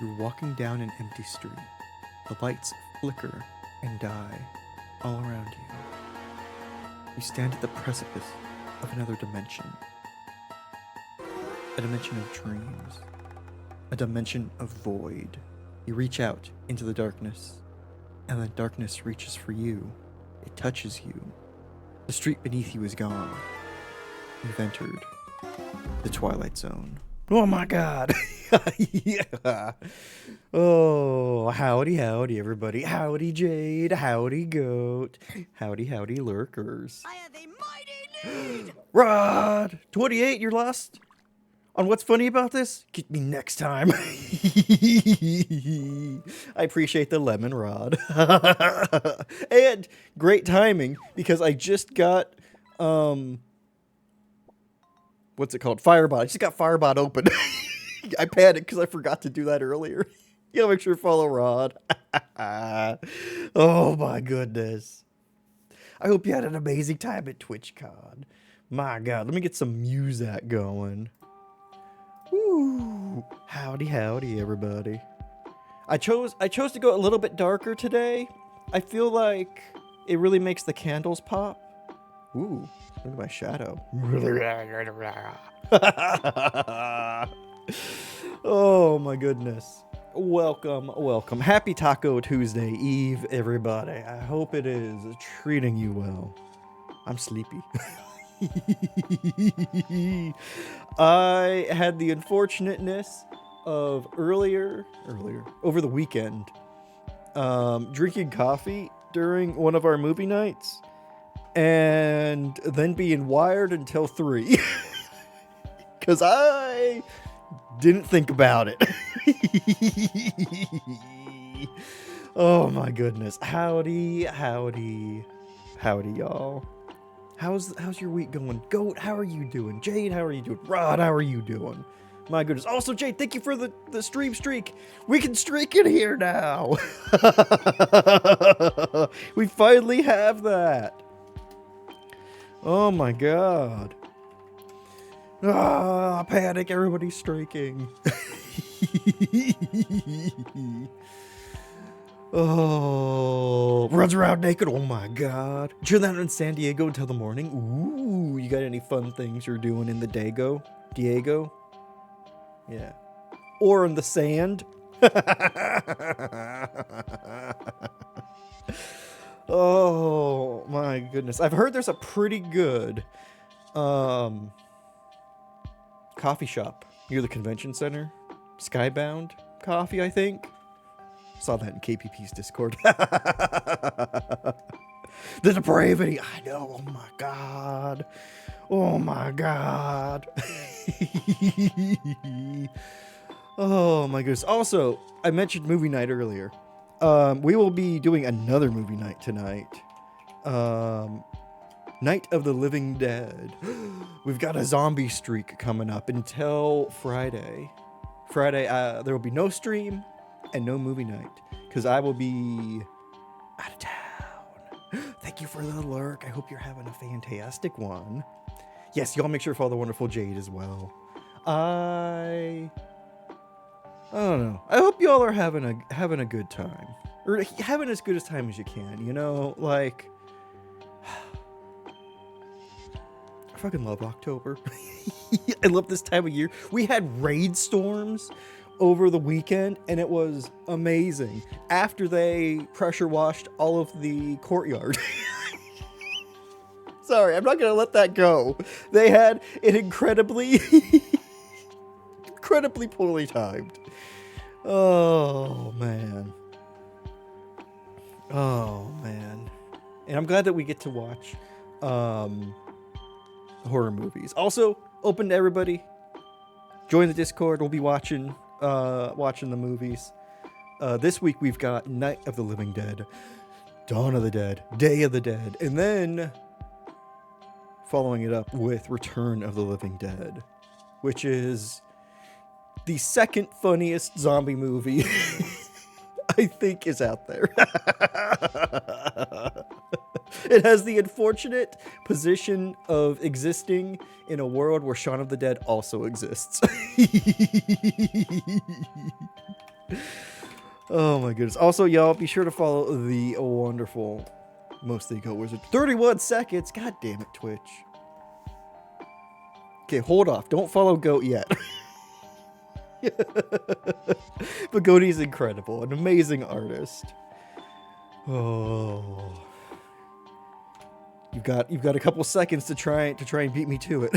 You're walking down an empty street. The lights flicker and die all around you. You stand at the precipice of another dimension. A dimension of dreams. A dimension of void. You reach out into the darkness, and the darkness reaches for you. It touches you. The street beneath you is gone. You've entered the Twilight Zone. Oh my God. Yeah. Oh, howdy, howdy, everybody. Howdy, Jade. Howdy, Goat. Howdy, howdy, lurkers. I have a mighty need! Rod! 28, you're lost? On what's funny about this? Get me next time. I appreciate the lemon, Rod. And great timing, because I just got, what's it called? Firebot. I just got Firebot open. I panicked because I forgot to do that earlier. You gotta make sure to follow Rod. Oh my goodness. I hope you had an amazing time at TwitchCon. My God, let me get some music going. Woo! Howdy, howdy, everybody. I chose to go a little bit darker today. I feel like it really makes the candles pop. Ooh, look at my shadow. Oh my goodness. Welcome, welcome. Happy Taco Tuesday Eve, everybody. I hope it is treating you well. I'm sleepy. I had the unfortunateness of earlier over the weekend drinking coffee during one of our movie nights and then being wired until 3 because I didn't think about it. Oh my goodness. Howdy, howdy, howdy, y'all. How's your week going? Goat, how are you doing? Jade, how are you doing? Rod, how are you doing? My goodness. Also, Jade, thank you for the stream streak. We can streak in here now. We finally have that. Oh my God. Ah, panic, everybody's streaking. Oh, runs around naked. Oh my God. Chill out in San Diego until the morning. Ooh, you got any fun things you're doing in the Diego? Yeah. Or in the sand? Oh my goodness. I've heard there's a pretty good coffee shop near the convention center. Skybound Coffee, I think. Saw that in KPP's Discord. The depravity. I know. Oh my God. Oh my God. Oh my goodness. Also, I mentioned movie night earlier. We will be doing another movie night tonight. Night of the Living Dead. We've got a zombie streak coming up until Friday. Friday, there will be no stream and no movie night because I will be out of town. Thank you for the lurk. I hope you're having a fantastic one. Yes, y'all make sure to follow the wonderful Jade as well. I don't know. I hope y'all are having a good time, or having as good a time as you can. You know, like I fucking love October. I love this time of year. We had raid storms over the weekend, and it was amazing. After they pressure washed all of the courtyard. Sorry, I'm not gonna let that go. They had it incredibly poorly timed. Oh man. And I'm glad that we get to watch horror movies. Also, open to everybody. Join the Discord. We'll be watching the movies. This week we've got Night of the Living Dead, Dawn of the Dead, Day of the Dead, and then following it up with Return of the Living Dead, which is the second funniest zombie movie I think is out there. It has the unfortunate position of existing in a world where Shaun of the Dead also exists. Oh my goodness. Also, y'all, be sure to follow the wonderful Mostly Goat Wizard. 31 seconds. God damn it, Twitch. Okay, hold off. Don't follow Goat yet. But Goaty's incredible. An amazing artist. Oh. You've got a couple seconds to try and beat me to it.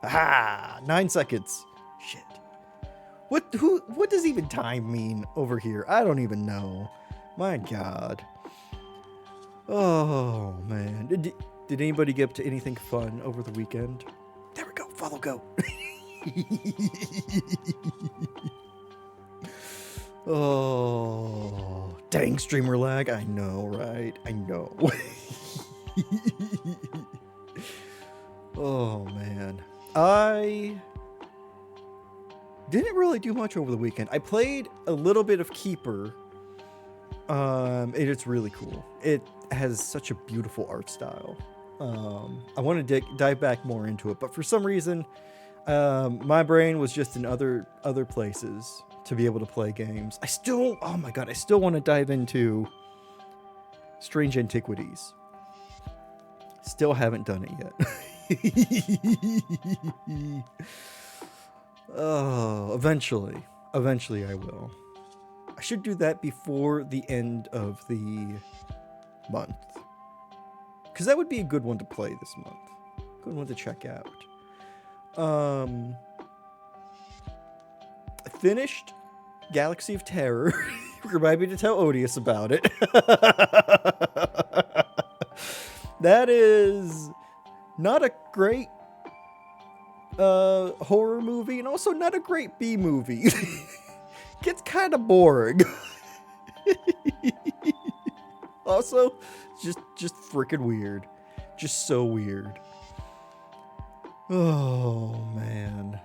Aha! 9 seconds. Shit. What does even time mean over here? I don't even know. My God. Oh man. Did anybody get up to anything fun over the weekend? There we go. Follow go. Oh, dang streamer lag. I know, right? I know. Oh man. I didn't really do much over the weekend. I played a little bit of Keeper. And it's really cool. It has such a beautiful art style. I want to dive back more into it, but for some reason, my brain was just in other places to be able to play games. Oh my God, I still want to dive into Strange Antiquities. Still haven't done it yet. Oh, eventually I will. I should do that before the end of the month, because that would be a good one to play this month. Good one to check out. I finished Galaxy of Terror. Remind me to tell Odious about it. That is not a great horror movie, and also not a great B movie. Gets kind of boring. Also, just freaking weird. Just so weird. Oh man.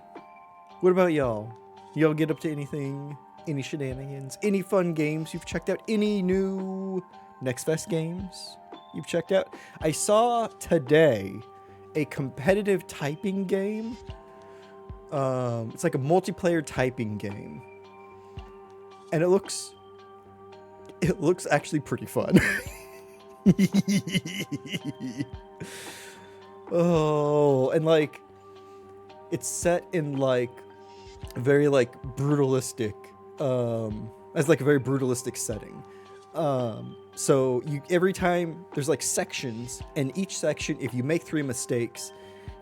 What about y'all? Y'all get up to anything? Any shenanigans? Any fun games you've checked out? Any new Next Fest games you've checked out? I saw today a competitive typing game. It's like a multiplayer typing game. And it looks actually pretty fun. Oh, and like it's set in like very like brutalistic as like a very brutalistic setting. So every time there's like sections, and each section, if you make 3 mistakes,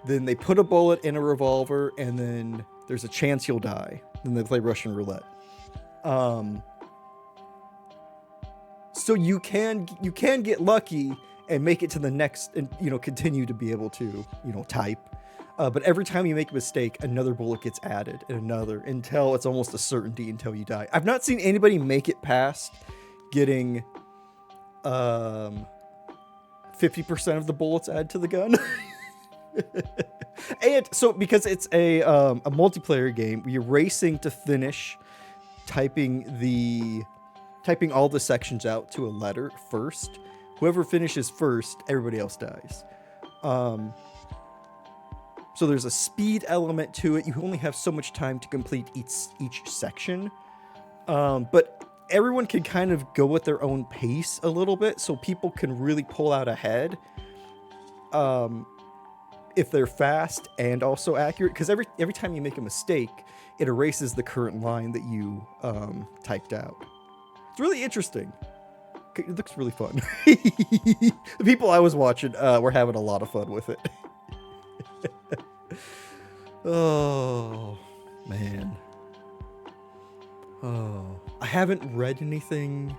then they put a bullet in a revolver, and then there's a chance you'll die. Then they play Russian roulette. So you can get lucky and make it to the next, and continue to be able to type. But every time you make a mistake, another bullet gets added, and another, until it's almost a certainty until you die. I've not seen anybody make it past getting 50% of the bullets added to the gun. And so because it's a multiplayer game, you're racing to finish typing all the sections out to a letter first. Whoever finishes first, everybody else dies. So there's a speed element to it. You only have so much time to complete each section. But everyone can kind of go at their own pace a little bit, so people can really pull out ahead. If they're fast and also accurate, because every time you make a mistake, it erases the current line that you typed out. It's really interesting. It looks really fun. The people I was watching were having a lot of fun with it. Oh, man. Oh, I haven't read anything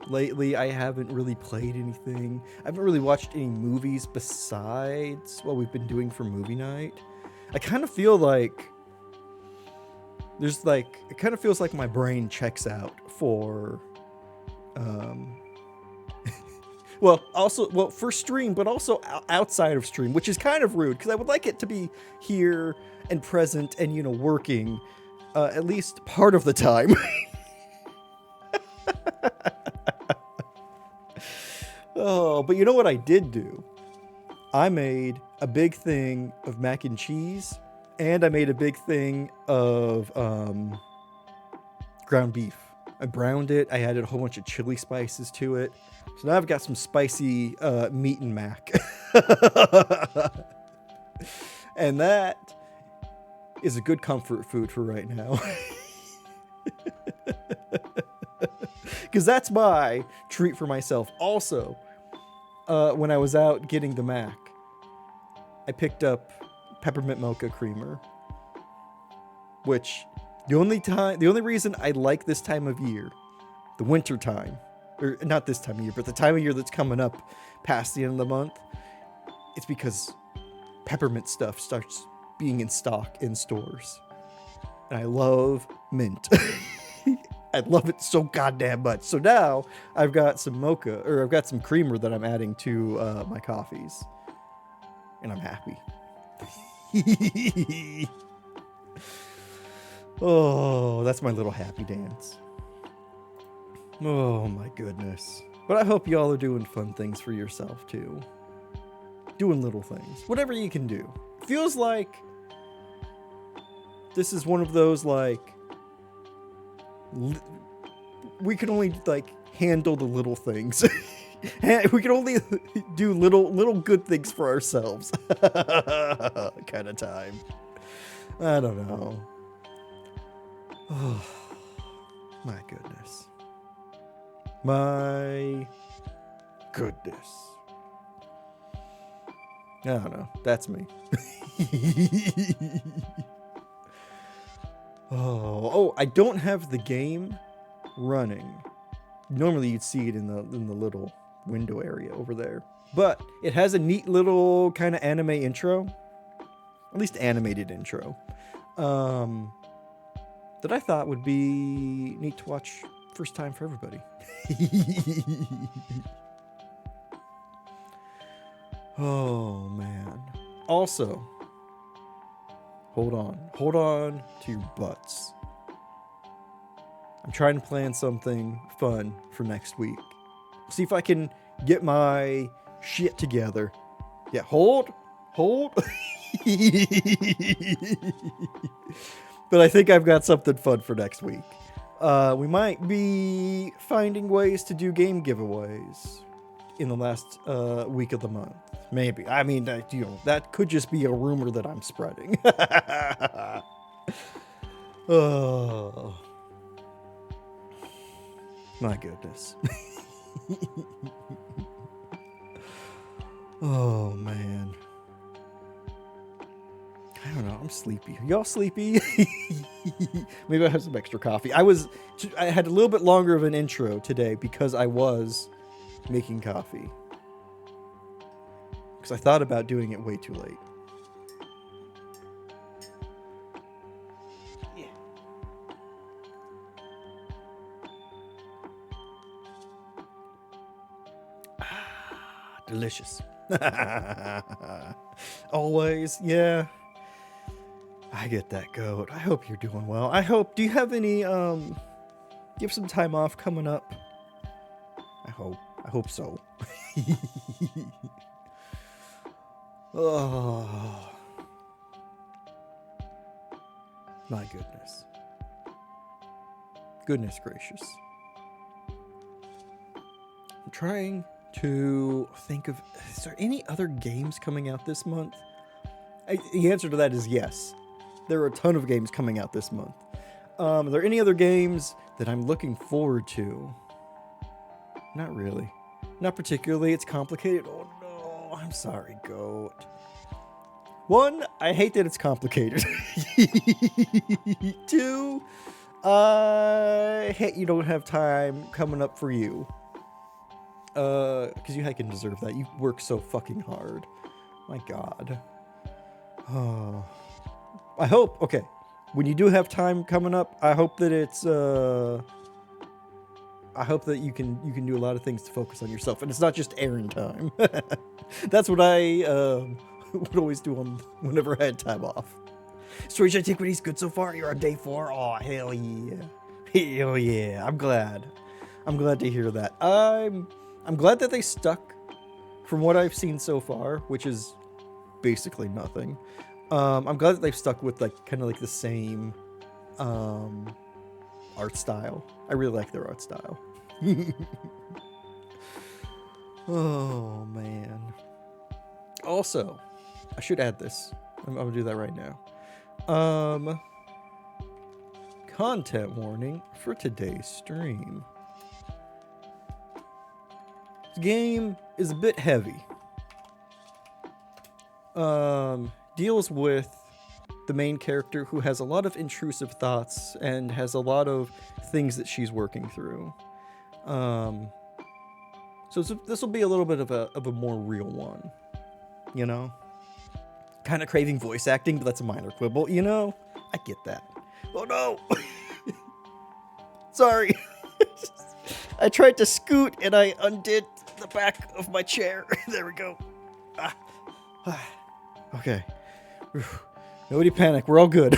lately. I haven't really played anything. I haven't really watched any movies besides what we've been doing for movie night. I kind of feel like it kind of feels like my brain checks out for for stream, but also outside of stream, which is kind of rude, because I would like it to be here and present and working at least part of the time. Oh, but you know what I did do? I made a big thing of mac and cheese, and I made a big thing of ground beef. I browned it. I added a whole bunch of chili spices to it. So now I've got some spicy meat and mac. And that is a good comfort food for right now. Because that's my treat for myself. Also, when I was out getting the Mac, I picked up peppermint mocha creamer, which the only reason I like this time of year, the winter time, or not this time of year, but the time of year that's coming up past the end of the month, it's because peppermint stuff starts being in stock in stores. And I love mint. I love it so goddamn much. So now I've got some mocha, or I've got some creamer that I'm adding to my coffees. And I'm happy. Oh, that's my little happy dance. Oh my goodness. But I hope y'all are doing fun things for yourself too. Doing little things. Whatever you can do. Feels like this is one of those, like, we can only, like, handle the little things. We can only do little good things for ourselves. Kind of time. I don't know. Oh, my goodness. My goodness. I don't know. That's me. Oh, I don't have the game running. Normally you'd see it in the little window area over there. But it has a neat little kind of anime intro. At least animated intro. That I thought would be neat to watch first time for everybody. Oh, man. Also, hold on to your butts. I'm trying to plan something fun for next week. See if I can get my shit together. Yeah, hold. But I think I've got something fun for next week. We might be finding ways to do game giveaways in the last week of the month. Maybe. I mean, that could just be a rumor that I'm spreading. Oh, my goodness. Oh, man. I don't know. I'm sleepy. Are y'all sleepy? Maybe I'll have some extra coffee. I had a little bit longer of an intro today because I was making coffee. Because I thought about doing it way too late. Yeah. Delicious. Always, yeah. I get that, goat. I hope you're doing well. Do you have any, do you have some time off coming up? I hope so. Oh. My goodness. Goodness gracious. I'm trying to think of, is there any other games coming out this month? The answer to that is yes. There are a ton of games coming out this month. Are there any other games that I'm looking forward to? Not really. Not particularly. It's complicated. Oh no, I'm sorry, goat. One, I hate that it's complicated. Two, I hate you don't have time coming up for you. Because you can deserve that. You work so fucking hard. My God. Oh. I hope, okay, when you do have time coming up, I hope that it's, I hope that you can do a lot of things to focus on yourself, and it's not just errand time. That's what I would always do whenever I had time off. Storage Antiquities, good so far? You're on day 4? Oh, hell yeah. Hell yeah. I'm glad to hear that. I'm glad that they stuck from what I've seen so far, which is basically nothing. I'm glad that they've stuck with kind of the same art style. I really like their art style. Oh, man. Also, I should add this. I'm going to do that right now. Content warning for today's stream. The game is a bit heavy. Deals with the main character who has a lot of intrusive thoughts and has a lot of things that she's working through. So this will be a little bit of a more real one, you know? Kind of craving voice acting, but that's a minor quibble, you know? I get that. Oh no! Sorry. I tried to scoot and I undid the back of my chair. There we go. Okay. Nobody panic. We're all good.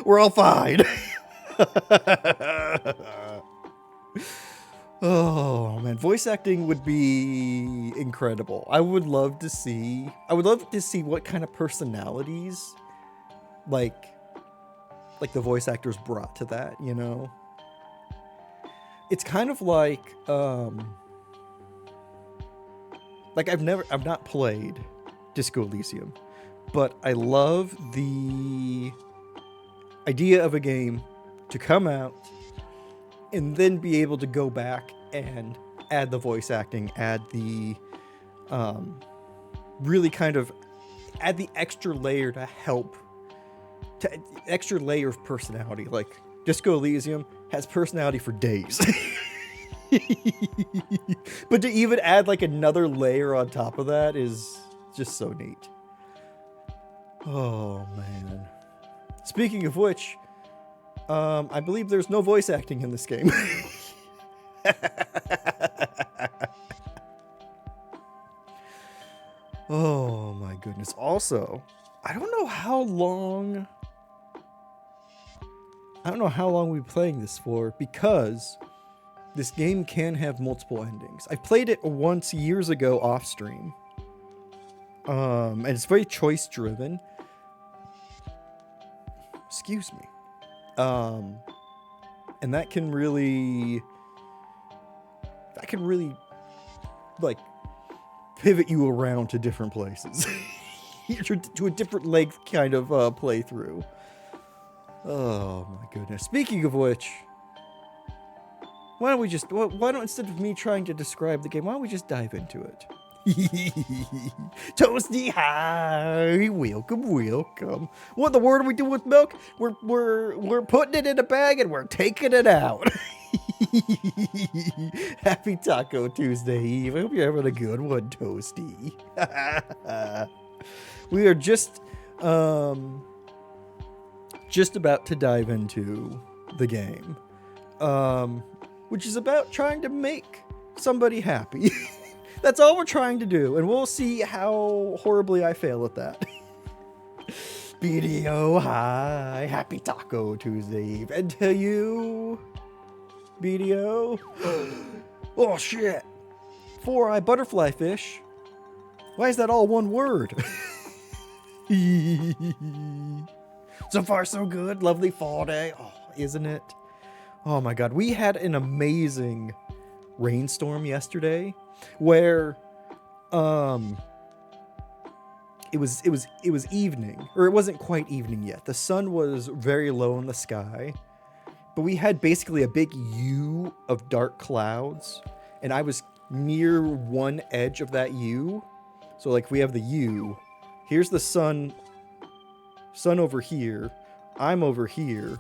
We're all fine. Oh man, voice acting would be incredible. I would love to see what kind of personalities like the voice actors brought to that, you know? It's kind of like I've not played Disco Elysium, but I love the idea of a game to come out and then be able to go back and add the voice acting, add the really kind of add the extra layer to help, extra layer of personality. Like Disco Elysium has personality for days. But to even add like another layer on top of that is just so neat. Oh man. Speaking of which, I believe there's no voice acting in this game. Oh my goodness. Also, I don't know how long we've been playing this for, because this game can have multiple endings. I played it once years ago off stream. And it's very choice driven. Excuse me. And that can really like pivot you around to different places. To a different length kind of playthrough. Oh my goodness. Speaking of which, why don't instead of me trying to describe the game, why don't we just dive into it? Toasty, hi, welcome. What in the world are we doing with milk? We're putting it in a bag and we're taking it out. Happy Taco Tuesday Eve. I hope you're having a good one, Toasty. We are just about to dive into the game, which is about trying to make somebody happy. That's all we're trying to do, and we'll see how horribly I fail at that. BDO, hi, happy Taco Tuesday Eve, and to you, BDO. Oh shit, 4-eye butterfly fish. Why is that all one word? So far so good, lovely fall day. Oh, isn't it? Oh my god, we had an amazing rainstorm yesterday where it was evening, or it wasn't quite evening yet. The sun was very low in the sky, but we had basically a big U of dark clouds, and I was near one edge of that U. So like we have the U, here's the sun over here, I'm over here,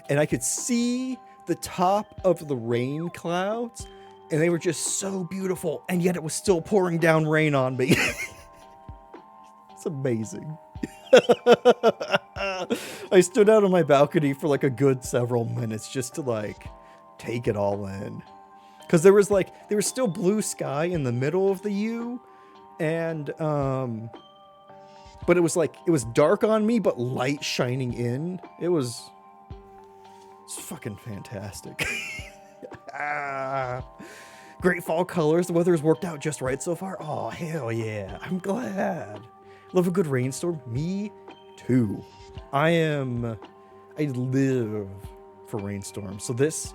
and I could see the top of the rain clouds, and they were just so beautiful, and yet it was still pouring down rain on me. It's amazing. I stood out on my balcony for like a good several minutes just to like take it all in. Because there was still blue sky in the middle of the U, and but it was dark on me, but light shining in. It's fucking fantastic. Great fall colors. The weather's worked out just right so far. Oh, hell yeah. I'm glad. Love a good rainstorm. Me too. I live for rainstorms. So this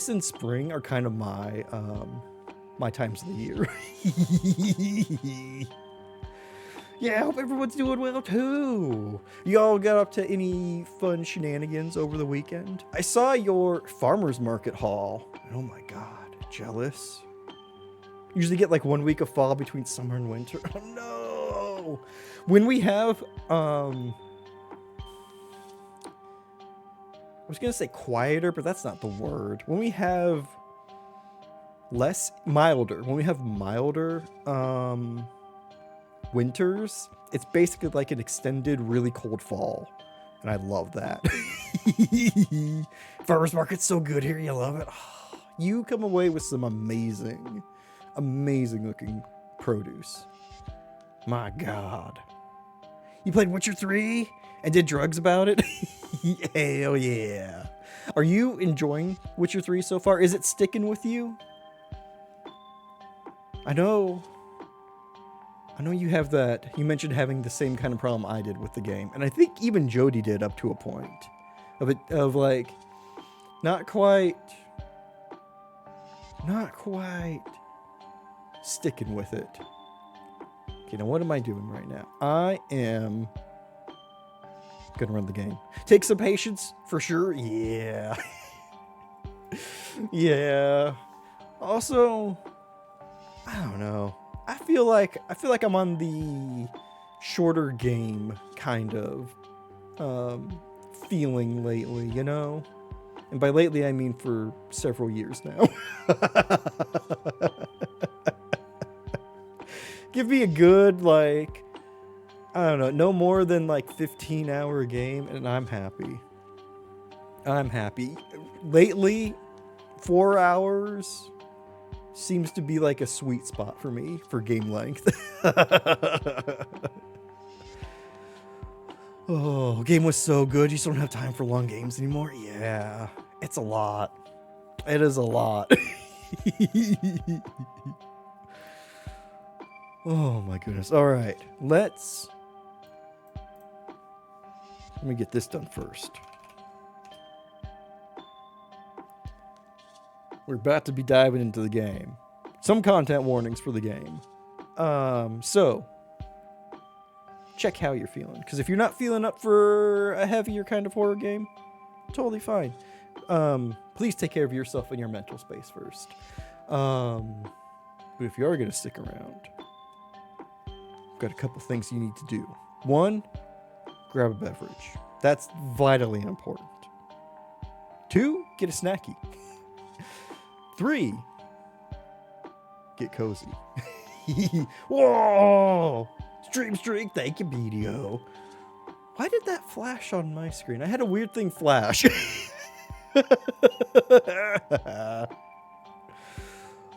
and spring are kind of my times of the year. Yeah, I hope everyone's doing well too. Y'all got up to any fun shenanigans over the weekend? I saw your farmer's market haul. Oh my god, jealous. Usually get like 1 week of fall between summer and winter. Oh no! When we have I was gonna say quieter, but that's not the word. When we have when we have milder winters, it's basically like an extended, really cold fall. And I love that. Farmers market's so good here, you love it. You come away with some amazing, amazing looking produce. My God. You played Witcher 3 and did drugs about it? Hell yeah. Are you enjoying Witcher 3 so far? Is it sticking with you? I know you have that. You mentioned having the same kind of problem I did with the game. And I think even Jody did up to a point. Of like, not quite sticking with it. Okay, now what am I doing right now? I am gonna run the game. Take some patience, for sure. Yeah. Yeah. Also, I don't know. I feel like I'm on the shorter game kind of feeling lately, you know? And by lately, I mean for several years now. Give me a good, like, I don't know, no more than like 15-hour game, and I'm happy. I'm happy. Lately, 4 hours seems to be like a sweet spot for me for game length. Oh, game was so good. You just don't have time for long games anymore. Yeah, it's a lot. It is a lot. Oh my goodness. All right, let me get this done first. We're about to be diving into the game. Some content warnings for the game. So check how you're feeling. Because if you're not feeling up for a heavier kind of horror game, totally fine. Please take care of yourself and your mental space first. But if you are going to stick around, I've got a couple things you need to do. 1, grab a beverage. That's vitally important. 2, get a snacky. 3, get cozy. Whoa! Stream streak, thank you, BDO. Why did that flash on my screen? I had a weird thing flash.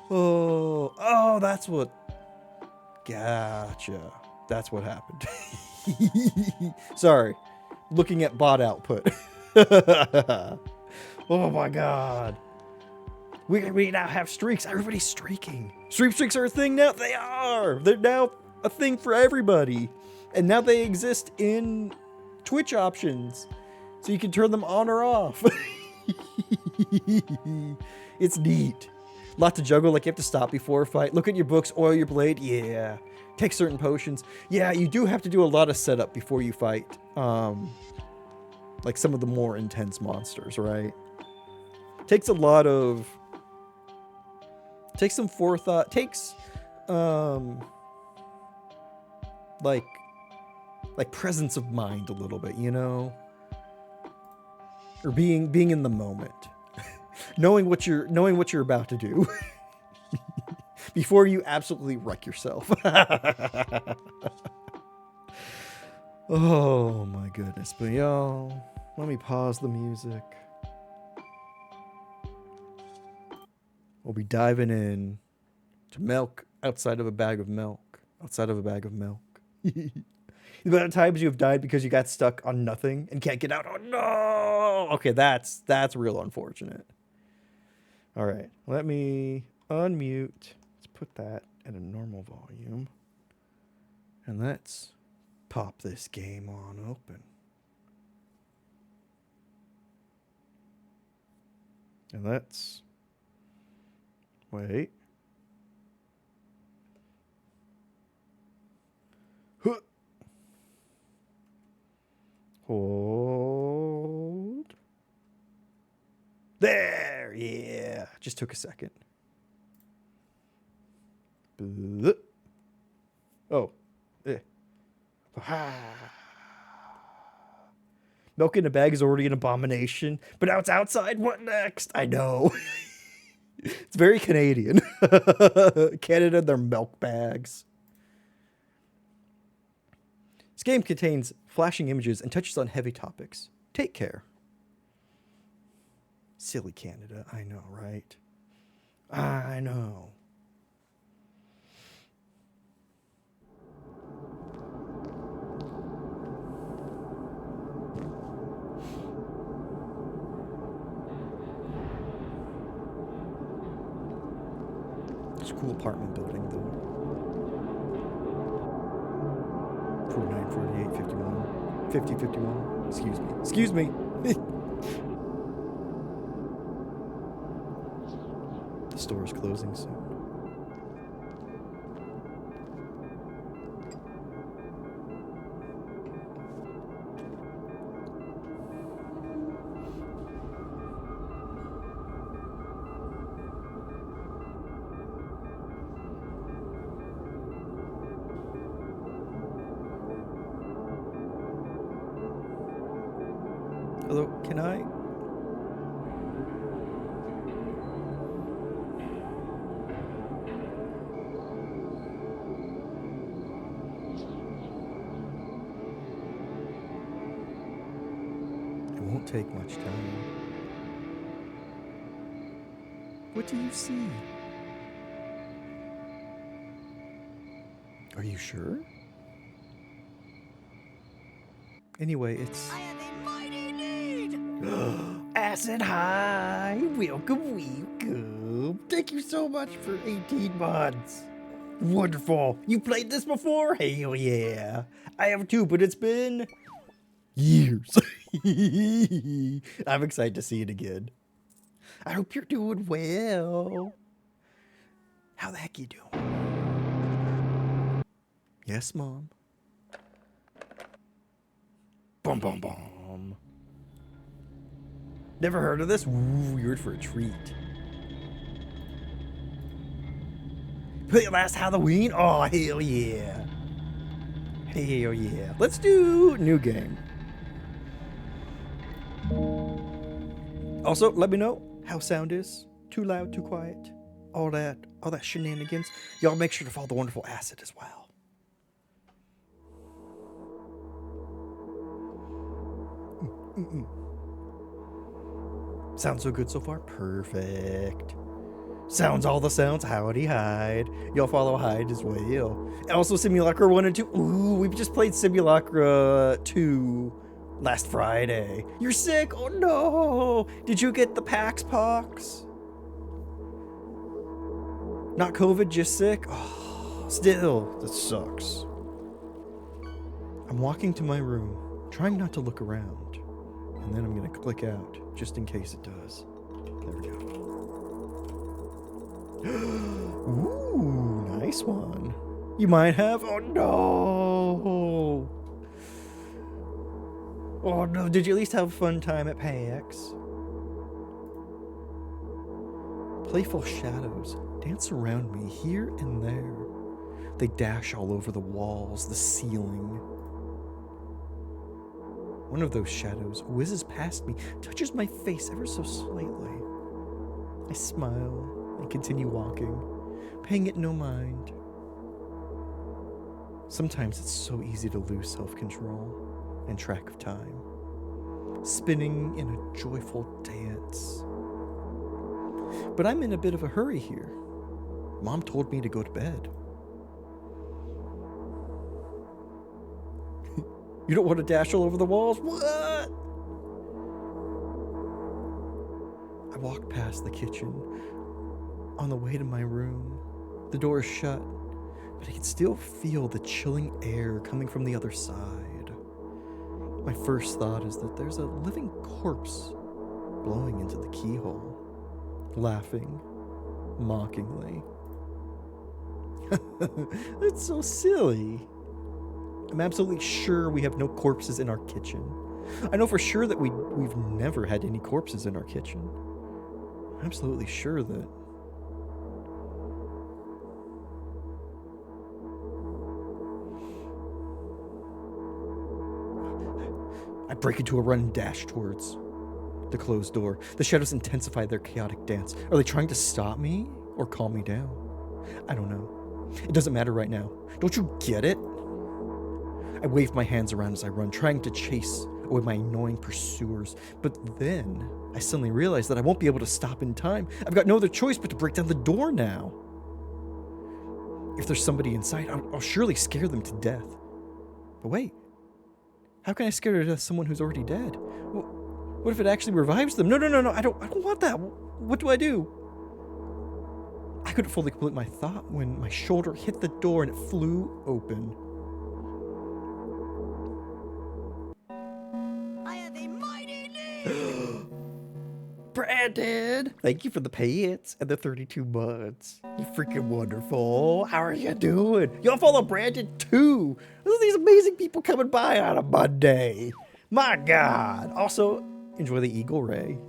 Oh, that's what. Gotcha. That's what happened. Sorry. Looking at bot output. Oh my God. We now have streaks. Everybody's streaking. Stream streaks are a thing now. They are. They're now a thing for everybody. And now they exist in Twitch options. So you can turn them on or off. It's neat. Lot to juggle. Like you have to stop before a fight. Look at your books. Oil your blade. Yeah. Take certain potions. Yeah, you do have to do a lot of setup before you fight. Like some of the more intense monsters, right? Takes a lot of... Takes some forethought. Takes, like presence of mind a little bit, you know? Or being in the moment. knowing what you're about to do. Before you absolutely wreck yourself. Oh my goodness. But y'all, let me pause the music. We'll be diving in to milk outside of a bag of milk. Outside of a bag of milk. The amount of times you have died because you got stuck on nothing and can't get out. Oh no! Okay, that's real unfortunate. All right, let me unmute. Let's put that at a normal volume. And let's pop this game on open. And let's... Wait. Huh. Hold. There, yeah. Just took a second. Bleh. Oh. Eh. Milk in a bag is already an abomination, but now it's outside. What next? I know. It's very Canadian. Canada, their milk bags. This game contains flashing images and touches on heavy topics. Take care. Silly Canada. I know, right? I know. It's a cool apartment building, though. 49, 48, 51, 50, 51. Excuse me. Excuse me. The store is closing soon. Hello, can I? It won't take much time. What do you see? Are you sure? Anyway, it's... I have a mighty need. Acid High! Welcome, welcome! Thank you so much for 18 months! Wonderful! You played this before? Hell yeah! I have too, but it's been... years. I'm excited to see it again. I hope you're doing well. How the heck you doing? Yes, Mom. Bum, bum, bum. Never heard of this? Ooh, you're in for a treat. Play it last Halloween? Oh, hell yeah. Hell yeah. Let's do new game. Also, let me know how sound is. Too loud, too quiet. All that shenanigans. Y'all make sure to follow the wonderful Acid as well. Sounds so good so far? Perfect. Sounds all the sounds. Howdy Hyde. Y'all follow Hyde as well. Also Simulacra 1 and 2. Ooh, we've just played Simulacra 2 last Friday. You're sick? Oh no. Did you get the Pax Pox? Not COVID, just sick? Oh, still, that sucks. I'm walking to my room, trying not to look around. And then I'm going to click out, just in case it does. There we go. Ooh, nice one. You might have... Oh, no. Oh, no. Did you at least have a fun time at PAX? Playful shadows dance around me here and there. They dash all over the walls, the ceiling. One of those shadows whizzes past me, touches my face ever so slightly. I smile and continue walking, paying it no mind. Sometimes it's so easy to lose self-control and track of time, spinning in a joyful dance. But I'm in a bit of a hurry here. Mom told me to go to bed. You don't want to dash all over the walls? What? I walked past the kitchen on the way to my room. The door is shut, but I can still feel the chilling air coming from the other side. My first thought is that there's a living corpse blowing into the keyhole, laughing mockingly. That's so silly. I'm absolutely sure we have no corpses in our kitchen. I know for sure that we've never had any corpses in our kitchen. I'm absolutely sure that... break into a run and dash towards the closed door. The shadows intensify their chaotic dance. Are they trying to stop me or calm me down? I don't know. It doesn't matter right now. Don't you get it? I wave my hands around as I run, trying to chase away my annoying pursuers. But then I suddenly realize that I won't be able to stop in time. I've got no other choice but to break down the door now. If there's somebody inside, I'll surely scare them to death. But wait, how can I scare to death someone who's already dead? What if it actually revives them? No, I don't want that. What do I do? I couldn't fully complete my thought when my shoulder hit the door and it flew open. I have a mighty need! Brandon! Thank you for the pants and the 32 months. You're freaking wonderful. How are you doing? Y'all follow Brandon too. Look at these amazing people coming by on a Monday. My God. Also, enjoy the Eagle Ray.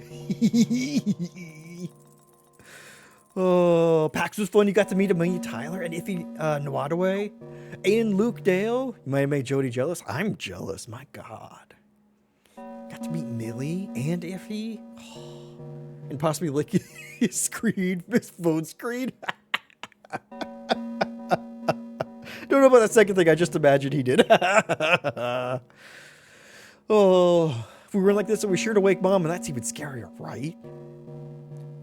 Oh, PAX was fun. You got to meet Amelia Tyler and Iffy Nwadaway and Luke Dale. You might have made Jody jealous. I'm jealous. My God. Got to meet Millie and Iffy. And possibly lick his screen, his phone screen. Don't know about that second thing. I just imagined he did. Oh, if we were like this, then we're sure to wake Mom, and that's even scarier, right?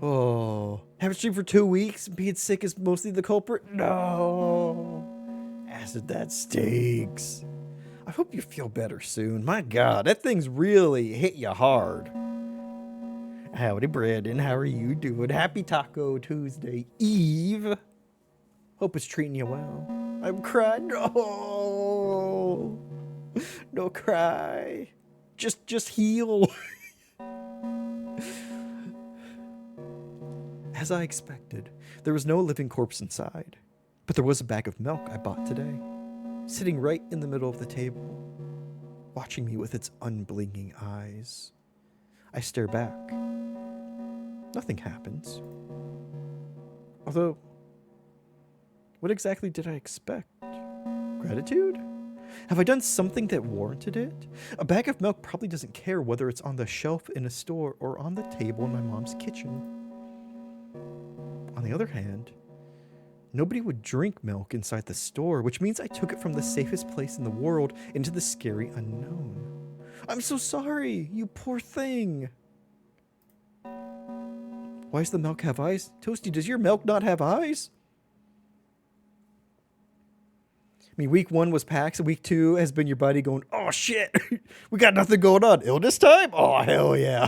Oh, haven't streamed for 2 weeks. Being sick is mostly the culprit. No, acid, that stinks. I hope you feel better soon. My God, that thing's really hit you hard. Howdy, Brandon. How are you doing? Happy Taco Tuesday Eve. Hope it's treating you well. I'm crying. No. No cry. Just heal. As I expected, there was no living corpse inside. But there was a bag of milk I bought today, sitting right in the middle of the table, watching me with its unblinking eyes. I stare back. Nothing happens. Although, what exactly did I expect? Gratitude? Have I done something that warranted it? A bag of milk probably doesn't care whether it's on the shelf in a store or on the table in my mom's kitchen. On the other hand, nobody would drink milk inside the store, which means I took it from the safest place in the world into the scary unknown. I'm so sorry, you poor thing. Why does the milk have eyes? Toasty, does your milk not have eyes? I mean, week 1 was PAX, and week 2 has been your buddy going, oh shit, we got nothing going on. Illness time? Oh, hell yeah.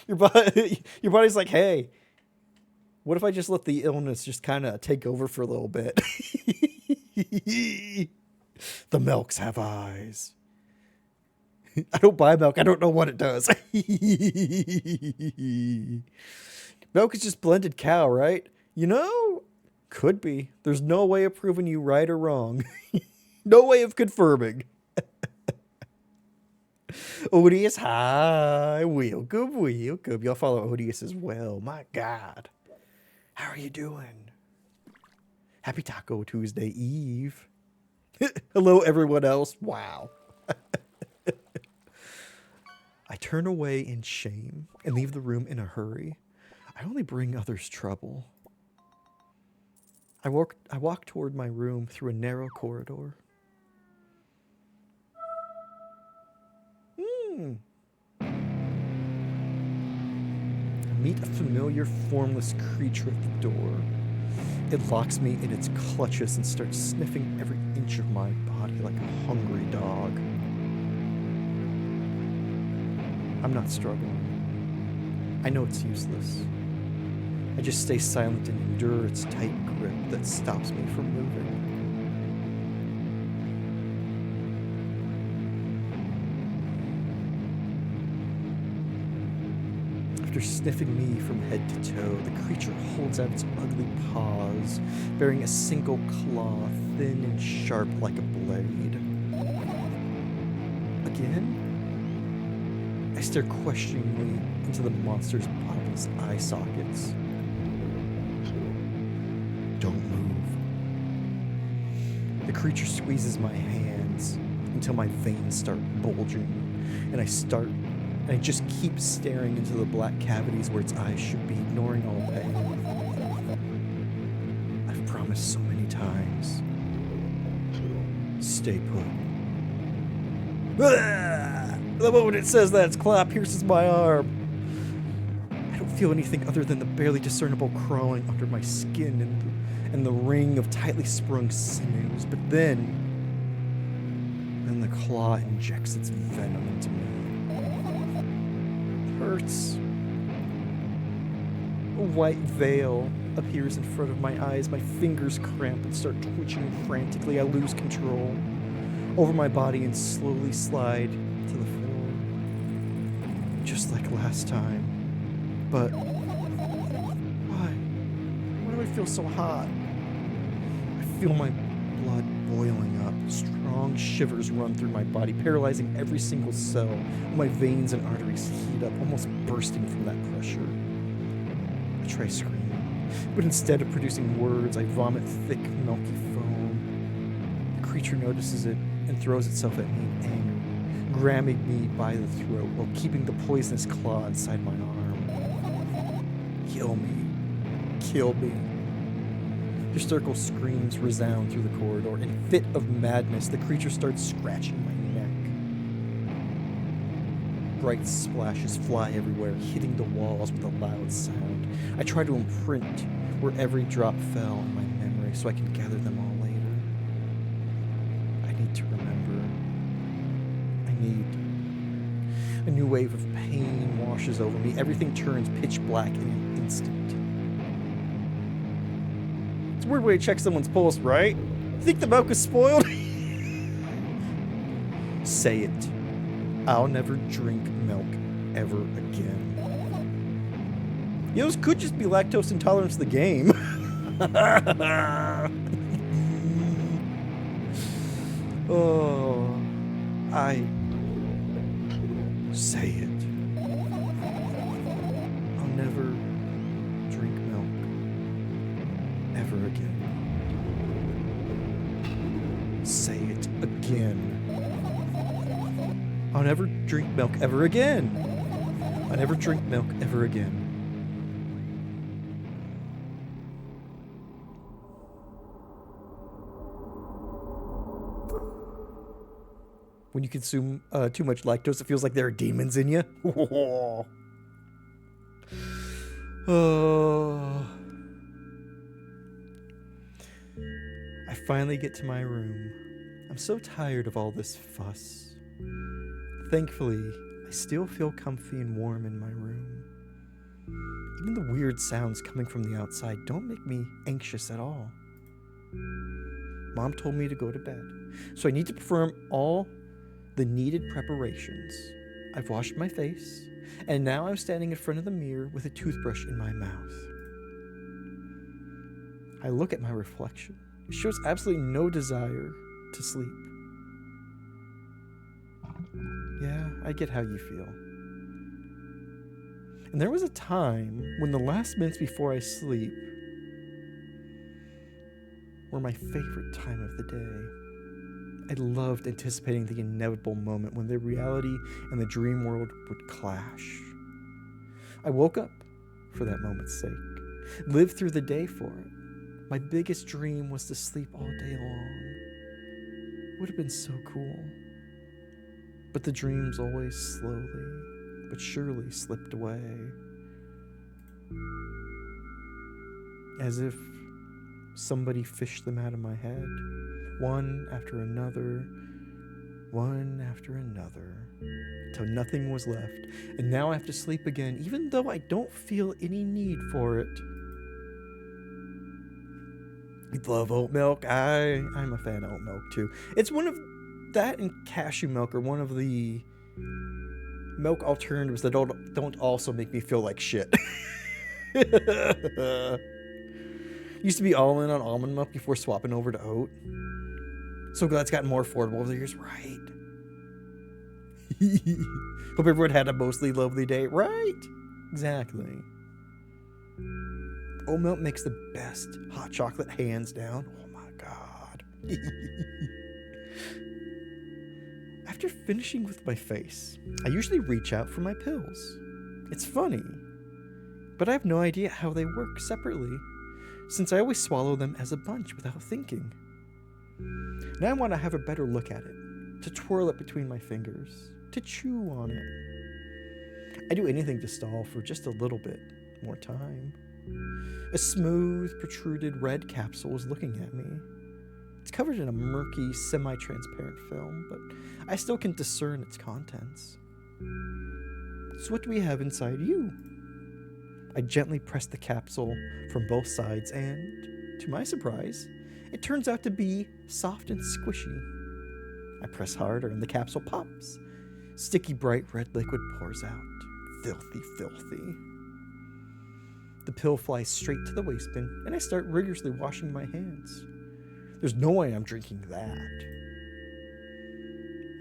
your body's like, hey, what if I just let the illness just kind of take over for a little bit? The milks have eyes. I don't buy milk. I don't know what it does. Milk is just blended cow, right? You know, could be. There's no way of proving you right or wrong. No way of confirming. Odious, hi. Welcome. Y'all follow Odious as well. My God. How are you doing? Happy Taco Tuesday Eve. Hello, everyone else. Wow. I turn away in shame and leave the room in a hurry. I only bring others trouble. I walk toward my room through a narrow corridor. I meet a familiar, formless creature at the door. It locks me in its clutches and starts sniffing every inch of my body like a hungry dog. I'm not struggling. I know it's useless. I just stay silent and endure its tight grip that stops me from moving. After sniffing me from head to toe, the creature holds out its ugly paws, bearing a single claw, thin and sharp like a blade. Again? I stare questioningly into the monster's bottomless eye sockets. Don't move. The creature squeezes my hands, until my veins start bulging, and I just keep staring into the black cavities where its eyes should be, ignoring all pain. I've promised so many times. Stay put. Ah! The moment it says that, its claw pierces my arm. I don't feel anything other than the barely discernible crawling under my skin and the ring of tightly sprung sinews. But then the claw injects its venom into me. It hurts. A white veil appears in front of my eyes. My fingers cramp and start twitching frantically. I lose control over my body and slowly slide to the floor. Just like last time. But why? Why do I feel so hot? I feel my blood boiling up. Strong shivers run through my body, paralyzing every single cell. My veins and arteries heat up, almost bursting from that pressure. I try screaming, but instead of producing words, I vomit thick, milky foam. The creature notices it and throws itself at me in anger, grabbing me by the throat while keeping the poisonous claw inside my arm. Kill me. Kill me. Hysterical screams resound through the corridor. In a fit of madness, the creature starts scratching my neck. Bright splashes fly everywhere, hitting the walls with a loud sound. I try to imprint where every drop fell in my memory so I can gather them all later. I need to remember. I need. A new wave of pain washes over me. Everything turns pitch black in an instant. It's a weird way to check someone's pulse, right? You think the milk is spoiled? Say it. I'll never drink milk ever again. Those could just be lactose intolerance to the game. Oh, I say it. I'll never drink milk ever again. Say it again. I'll never drink milk ever again. I'll never drink milk ever again. When you consume too much lactose, it feels like there are demons in you. Oh. I finally get to my room. I'm so tired of all this fuss. Thankfully, I still feel comfy and warm in my room. Even the weird sounds coming from the outside don't make me anxious at all. Mom told me to go to bed, so I need to perform all the needed preparations. I've washed my face, and now I'm standing in front of the mirror with a toothbrush in my mouth. I look at my reflection. It shows absolutely no desire to sleep. Yeah, I get how you feel. And there was a time when the last minutes before I sleep were my favorite time of the day. I loved anticipating the inevitable moment when the reality and the dream world would clash. I woke up for that moment's sake, lived through the day for it. My biggest dream was to sleep all day long. It would have been so cool. But the dreams always slowly but surely slipped away. As if somebody fished them out of my head. One after another, till nothing was left. And now I have to sleep again, even though I don't feel any need for it. You love oat milk? I'm a fan of oat milk too. It's one of that and cashew milk are one of the milk alternatives that don't also make me feel like shit. Used to be all in on almond milk before swapping over to oat. So glad it's gotten more affordable over the years, right? Hope everyone had a mostly lovely day, right? Exactly. Oat milk makes the best hot chocolate, hands down. Oh my god. After finishing with my face, I usually reach out for my pills. It's funny, but I have no idea how they work separately, since I always swallow them as a bunch without thinking. Now I want to have a better look at it, to twirl it between my fingers, to chew on it. I do anything to stall for just a little bit more time. A smooth, protruded red capsule is looking at me. It's covered in a murky, semi-transparent film, but I still can discern its contents. So what do we have inside you? I gently press the capsule from both sides and, to my surprise, it turns out to be soft and squishy. I press harder and the capsule pops. Sticky, bright red liquid pours out. Filthy, filthy. The pill flies straight to the waste bin, and I start rigorously washing my hands. There's no way I'm drinking that.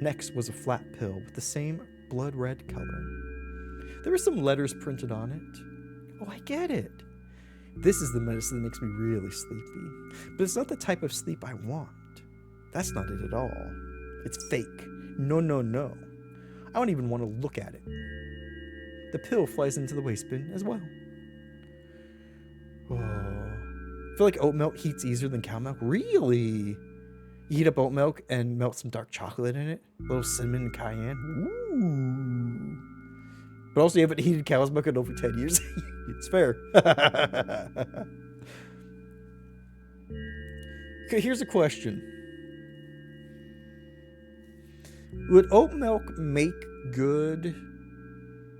Next was a flat pill with the same blood red color. There were some letters printed on it. Oh, I get it. This is the medicine that makes me really sleepy. But it's not the type of sleep I want. That's not it at all. It's fake. No, no, no. I don't even want to look at it. The pill flies into the waste bin as well. Oh. I feel like oat milk heats easier than cow milk. Really? You heat up oat milk and melt some dark chocolate in it. A little cinnamon and cayenne. Ooh. But also you haven't heated cow's milk in over 10 years. It's fair. Okay, here's a question. Would oat milk make good,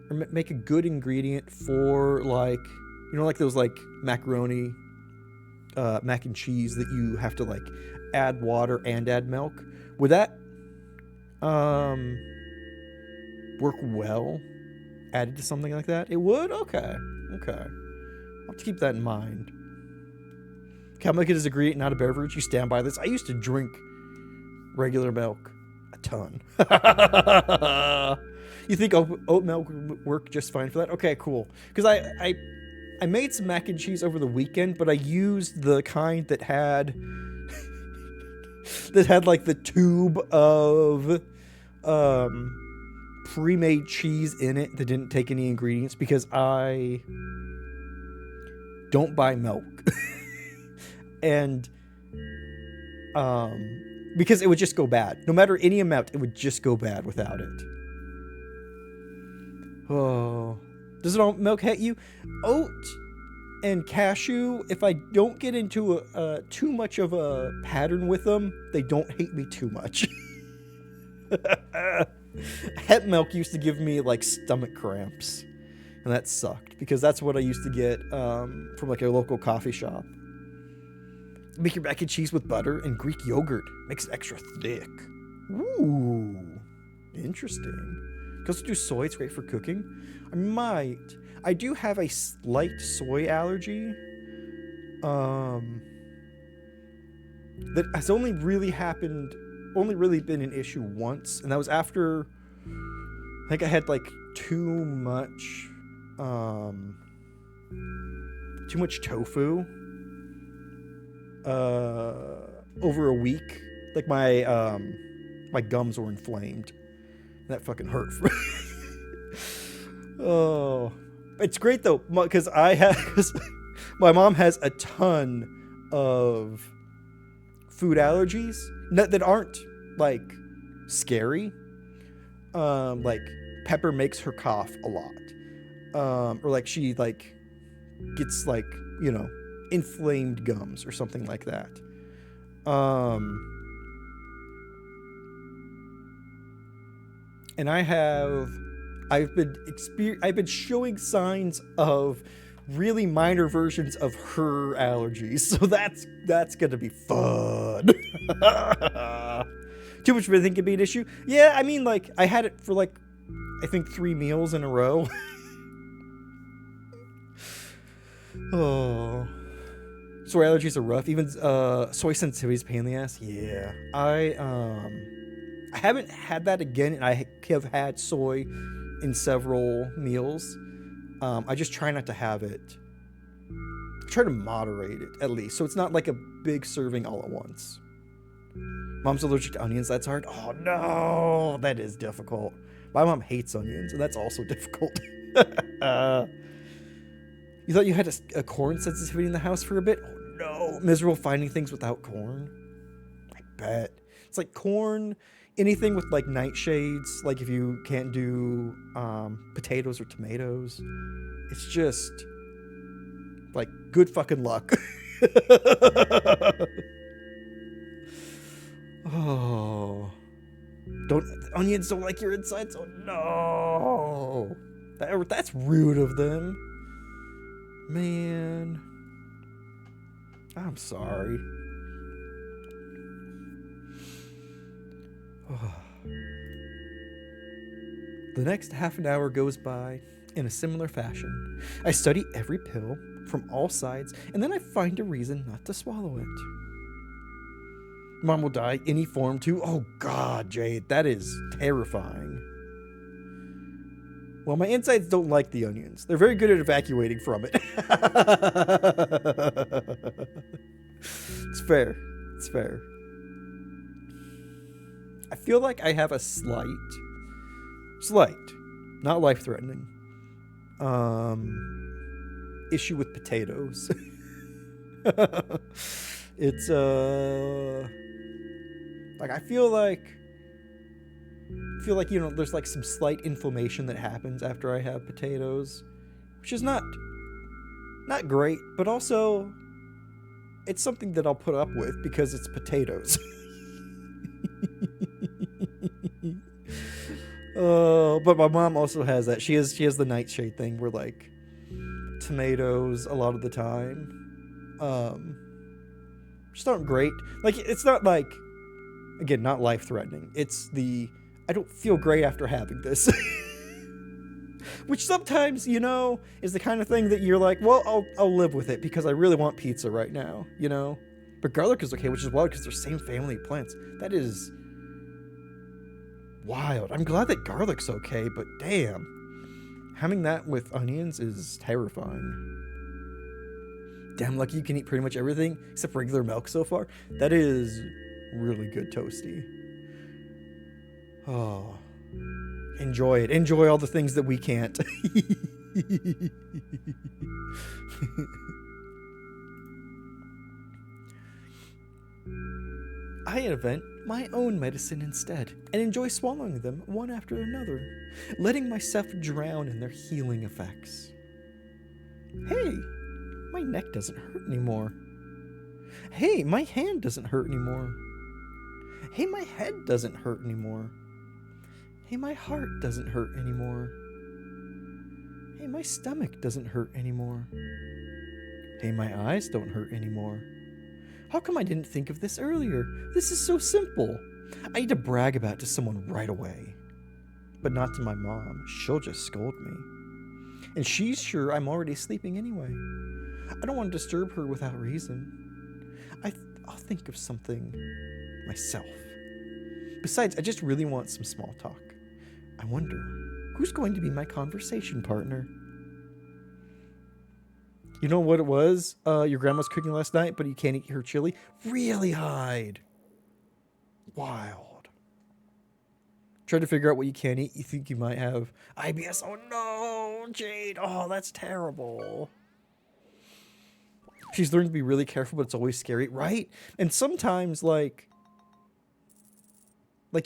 or make a good ingredient for, like, you know, like those like macaroni, mac and cheese that you have to like add water and add milk? Would that work well added to something like that? It would? Okay. Okay. I'll have to keep that in mind. Cow milk is a ingredient, not a beverage. You stand by this. I used to drink regular milk a ton. You think oat milk would work just fine for that? Okay, cool. Because I made some mac and cheese over the weekend, but I used the kind that had like the tube of pre-made cheese in it that didn't take any ingredients, because I don't buy milk. And because it would just go bad. No matter any amount, it would just go bad without it. Oh, does it all milk hate you? Oat and cashew, if I don't get into too much of a pattern with them, they don't hate me too much. Hemp milk used to give me like stomach cramps, and that sucked because that's what I used to get from like a local coffee shop. Make your mac and cheese with butter and Greek yogurt. Makes it extra thick. Ooh, interesting. You can also do soy. It's great for cooking. I do have a slight soy allergy. That has only really been an issue once, and that was after I think I had like too much tofu over a week. Like my gums were inflamed. That fucking hurt. Oh, it's great though, because my mom has a ton of food allergies that aren't like scary. Like pepper makes her cough a lot, or like she like gets like, you know, inflamed gums or something like that. And I've been showing signs of really minor versions of her allergies, so that's gonna be fun. Too much of anything could be an issue. Yeah, I mean, like, I had it for like I think 3 meals in a row. Oh, soy allergies are rough. Even soy sensitivity is a pain in the ass. Yeah, I haven't had that again, and I have had soy in several meals. I just try not to have it. I try to moderate it at least, so it's not like a big serving all at once. Mom's allergic to onions. That's hard. Oh, no. That is difficult. My mom hates onions, and that's also difficult. You thought you had a corn sensitivity in the house for a bit? Oh, no. Miserable finding things without corn? I bet. It's like corn, anything with like nightshades, like if you can't do potatoes or tomatoes. It's just like good fucking luck. Oh. Onions don't like your insides? Oh no. That's rude of them. Man. I'm sorry. The next half an hour goes by in a similar fashion. I study every pill from all sides, and then I find a reason not to swallow it. Mom will die any form too. Oh God, Jade, that is terrifying. Well, my insides don't like the onions. They're very good at evacuating from it. It's fair. It's fair. I feel like I have a slight, not life-threatening, issue with potatoes. It's, like, I feel like, you know, there's like some slight inflammation that happens after I have potatoes, which is not great, but also it's something that I'll put up with because it's potatoes. Oh, but my mom also has that. She has the nightshade thing where like tomatoes a lot of the time just aren't great. Like, it's not like, again, not life-threatening. It's I don't feel great after having this. Which sometimes, you know, is the kind of thing that you're like, well, I'll live with it because I really want pizza right now, you know? But garlic is okay, which is wild because they're same family of plants. That is wild. I'm glad that garlic's okay, but damn. Having that with onions is terrifying. Damn lucky you can eat pretty much everything except regular milk so far. That is really good toasty. Oh. Enjoy it. Enjoy all the things that we can't. I invent my own medicine instead and enjoy swallowing them one after another, letting myself drown in their healing effects. Hey, my neck doesn't hurt anymore. Hey, my hand doesn't hurt anymore. Hey, my head doesn't hurt anymore. Hey, my heart doesn't hurt anymore. Hey, my stomach doesn't hurt anymore. Hey, my eyes don't hurt anymore. How come I didn't think of this earlier? This is so simple. I need to brag about it to someone right away. But not to my mom. She'll just scold me. And she's sure I'm already sleeping anyway. I don't want to disturb her without reason. I'll think of something myself. Besides, I just really want some small talk. I wonder, who's going to be my conversation partner? You know what it was? Your grandma's cooking last night, but you can't eat her chili? Really, Hyde? Wild. Try to figure out what you can't eat. You think you might have IBS. Oh no, Jade. Oh, that's terrible. She's learned to be really careful, but it's always scary, right? And sometimes, like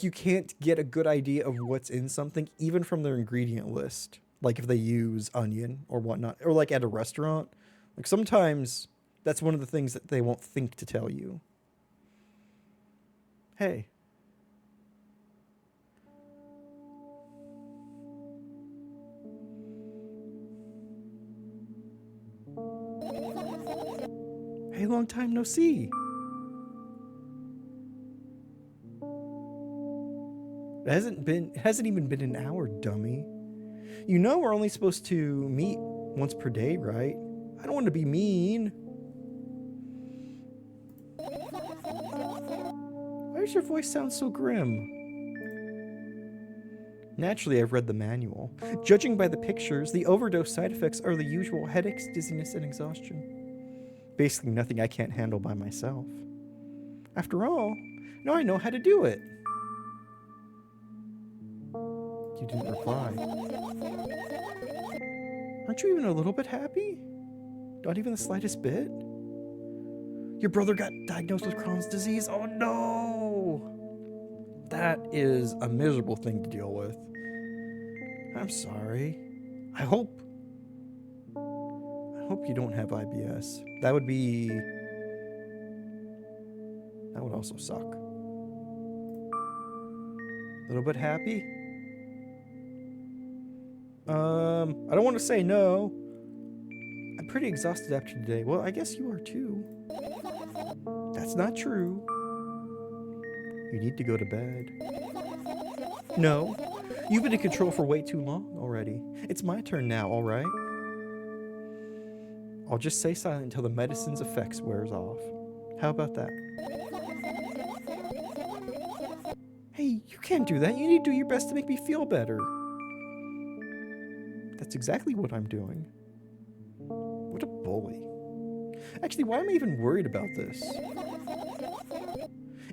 you can't get a good idea of what's in something, even from their ingredient list. Like if they use onion or whatnot, or like at a restaurant. Like sometimes that's one of the things that they won't think to tell you. Hey. Hey, long time no see. It hasn't even been an hour, dummy. You know we're only supposed to meet once per day, right? I don't want to be mean. Why does your voice sound so grim? Naturally, I've read the manual. Judging by the pictures, the overdose side effects are the usual headaches, dizziness, and exhaustion. Basically nothing I can't handle by myself. After all, Now I know how to do it. You didn't reply. Aren't you even a little bit happy? Not even the slightest bit? Your brother got diagnosed with Crohn's disease? Oh no! That is a miserable thing to deal with. I'm sorry. I hope you don't have IBS. That would also suck. A little bit happy? I don't want to say no. I'm pretty exhausted after today. Well, I guess you are too. That's not true. You need to go to bed. No. You've been in control for way too long already. It's my turn now, all right? I'll just stay silent until the medicine's effects wears off. How about that? Hey, you can't do that. You need to do your best to make me feel better. That's exactly what I'm doing. What a bully. Actually, why am I even worried about this?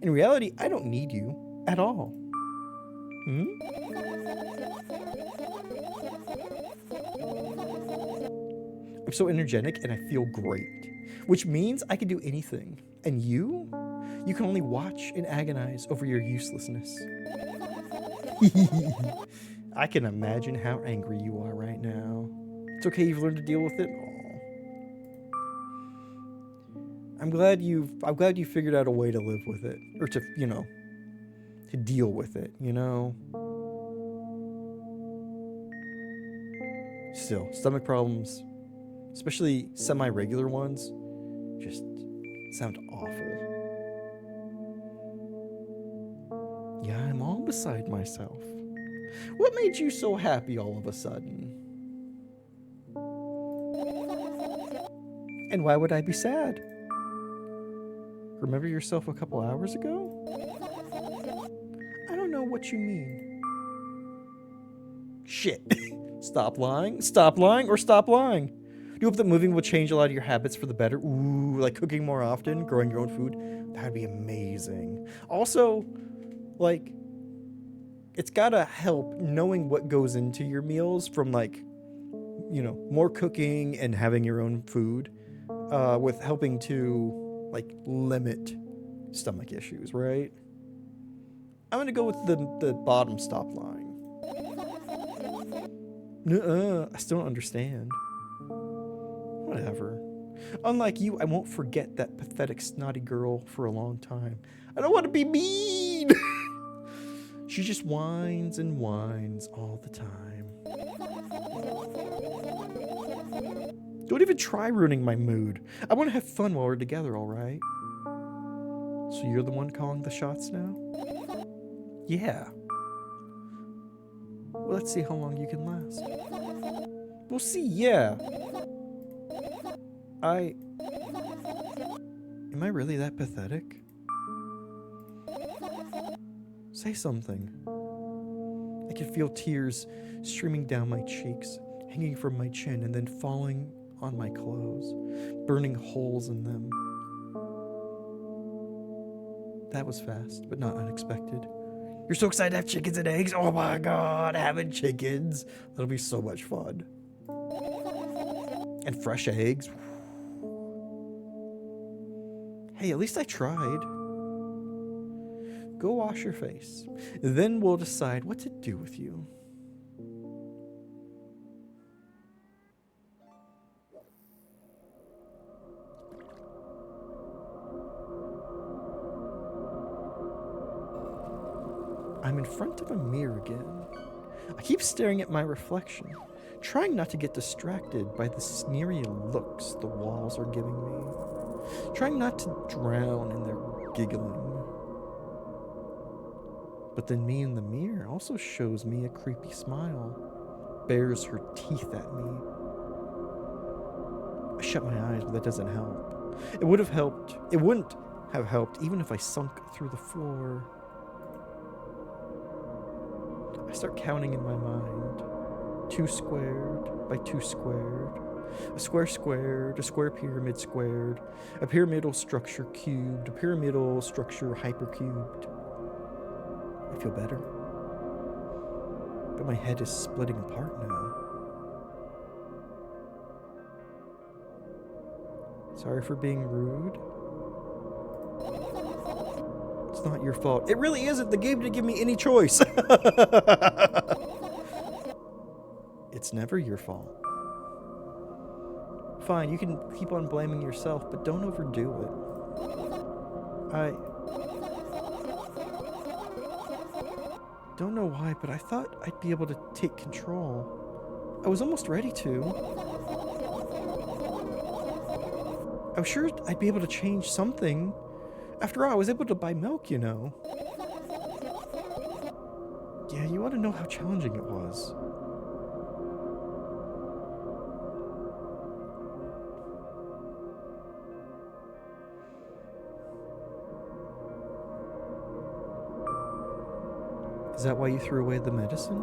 In reality, I don't need you at all. Hmm? I'm so energetic and I feel great, which means I can do anything. And you can only watch and agonize over your uselessness. I can imagine how angry you are right now. It's okay, you've learned to deal with it. Aw. I'm glad you figured out a way to live with it, or to deal with it, Still, stomach problems, especially semi-regular ones, just sound awful. Yeah, I'm all beside myself. What made you so happy all of a sudden? And why would I be sad? Remember yourself a couple hours ago? I don't know what you mean. Shit. Stop lying, or stop lying. Do you hope that moving will change a lot of your habits for the better? Ooh, like cooking more often, growing your own food? That'd be amazing. Also, like, it's gotta help knowing what goes into your meals from more cooking and having your own food, with helping to limit stomach issues, right? I'm gonna go with the bottom stop lying. Nuh-uh, I still don't understand. Whatever. Unlike you, I won't forget that pathetic snotty girl for a long time. I don't want to be mean! She just whines and whines all the time. Don't even try ruining my mood. I want to have fun while we're together, alright? So you're the one calling the shots now? Yeah. Well, let's see how long you can last. We'll see, yeah. Am I really that pathetic? Say something. I can feel tears streaming down my cheeks, hanging from my chin, and then falling on my clothes, burning holes in them. That was fast, but not unexpected. You're so excited to have chickens and eggs? Oh my god, having chickens. That'll be so much fun. And fresh eggs. Hey, at least I tried. Go wash your face. Then we'll decide what to do with you. I'm in front of a mirror again. I keep staring at my reflection, trying not to get distracted by the sneery looks the walls are giving me, trying not to drown in their giggling. But then me in the mirror also shows me a creepy smile, bares her teeth at me. I shut my eyes, but that doesn't it wouldn't have helped even if I sunk through the floor. I start counting in my mind. 2 squared by 2 squared. A square squared, a square pyramid squared, a pyramidal structure cubed, a pyramidal structure hypercubed. I feel better. But my head is splitting apart now. Sorry for being rude. It's not your fault. It really isn't. The game didn't give me any choice. It's never your fault. Fine, you can keep on blaming yourself, but don't overdo it. I don't know why, but I thought I'd be able to take control. I was almost ready to. I was sure I'd be able to change something. After all, I was able to buy milk, you know. Yeah, you want to know how challenging it was. Is that why you threw away the medicine?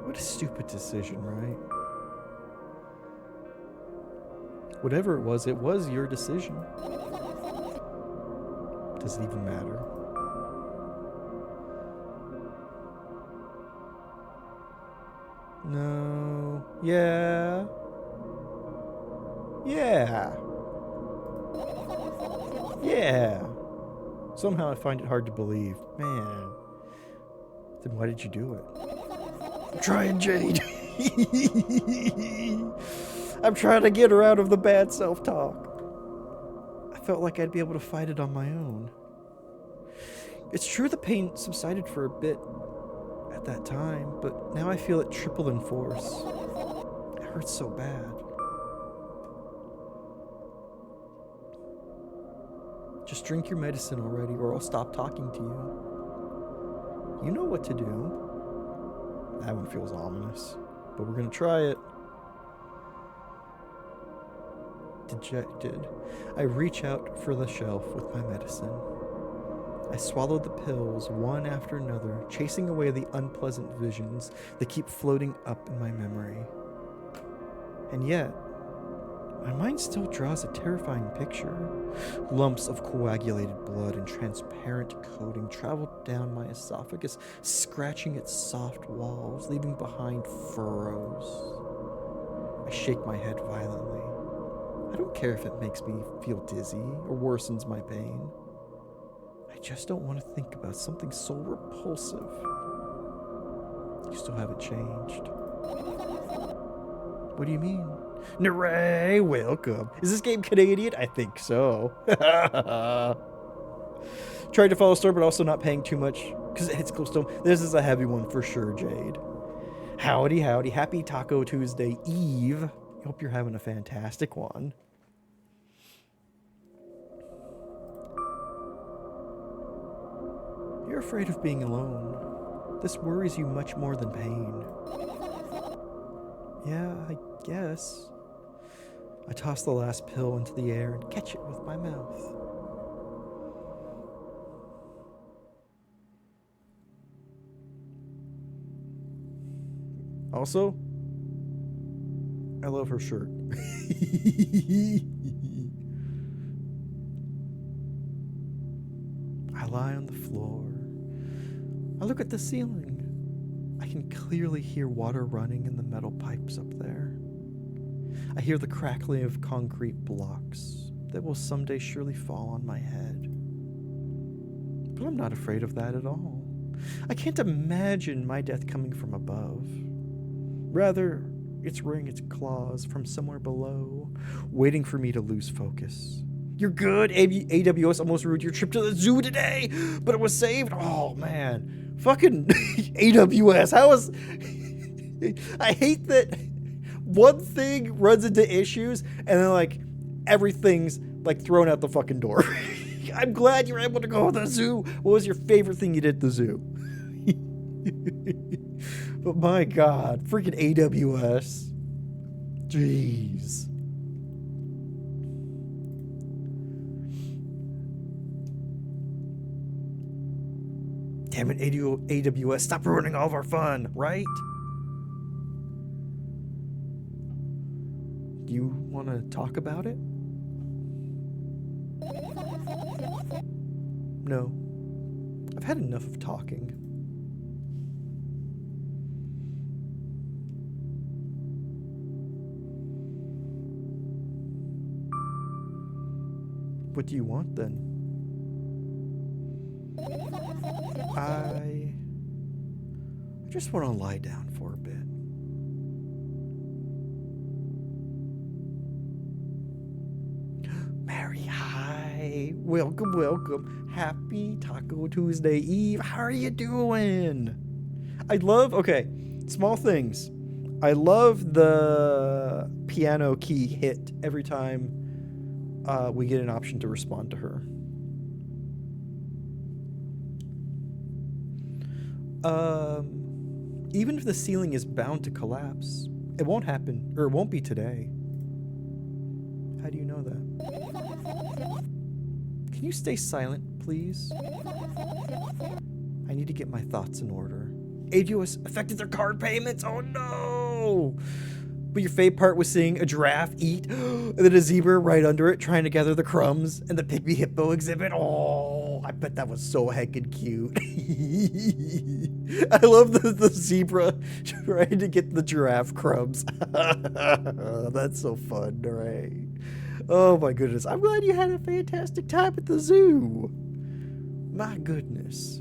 What a stupid decision, right? Whatever it was your decision. Does it even matter? No. Yeah. Yeah. Yeah. Somehow I find it hard to believe. Man. Then why did you do it? I'm trying, Jade. I'm trying to get her out of the bad self-talk. I felt like I'd be able to fight it on my own. It's true the pain subsided for a bit at that time, but now I feel it triple in force. It hurts so bad. Just drink your medicine already, or I'll stop talking to you. You know what to do. That one feels ominous, but we're gonna try it. Dejected, I reach out for the shelf with my medicine. I swallow the pills one after another, chasing away the unpleasant visions that keep floating up in my memory. And yet, my mind still draws a terrifying picture. Lumps of coagulated blood and transparent coating travel down my esophagus, scratching its soft walls, leaving behind furrows. I shake my head violently. I don't care if it makes me feel dizzy or worsens my pain. I just don't want to think about something so repulsive. You still haven't changed. What do you mean? Naray, welcome. Is this game Canadian? I think so. Trying to follow a story, but also not paying too much because it hits close to home. This is a heavy one for sure, Jade. Howdy, howdy. Happy Taco Tuesday Eve. Hope you're having a fantastic one. You're afraid of being alone. This worries you much more than pain. Yeah, I guess. I toss the last pill into the air and catch it with my mouth. Also, I love her shirt. I lie on the floor. I look at the ceiling. I can clearly hear water running in the metal pipes up there. I hear the crackling of concrete blocks that will someday surely fall on my head. But I'm not afraid of that at all. I can't imagine my death coming from above. Rather, it's rearing its claws from somewhere below, waiting for me to lose focus. You're good. AWS almost ruined your trip to the zoo today, but it was saved. Oh, man. Fucking AWS. How is... I hate that one thing runs into issues and then, like, everything's, like, thrown out the fucking door. I'm glad you were able to go to the zoo. What was your favorite thing you did at the zoo? But my God, freaking AWS. Jeez. Damn it, AWS, stop ruining all of our fun, right? want to talk about it? No. I've had enough of talking. What do you want then? I just want to lie down for a bit. Mary, hi. Welcome, welcome. Happy Taco Tuesday Eve. How are you doing? Okay, small things. I love the piano key hit every time we get an option to respond to her. Even if the ceiling is bound to collapse, it won't happen, or it won't be today. How do you know that? Can you stay silent, please? I need to get my thoughts in order. AGOS affected their card payments? Oh no! But your fave part was seeing a giraffe eat, and then a zebra right under it trying to gather the crumbs, and the pygmy hippo exhibit. Oh, I bet that was so heckin' cute. I love the zebra trying to get the giraffe crumbs. That's so fun, right? Oh my goodness. I'm glad you had a fantastic time at the zoo. My goodness.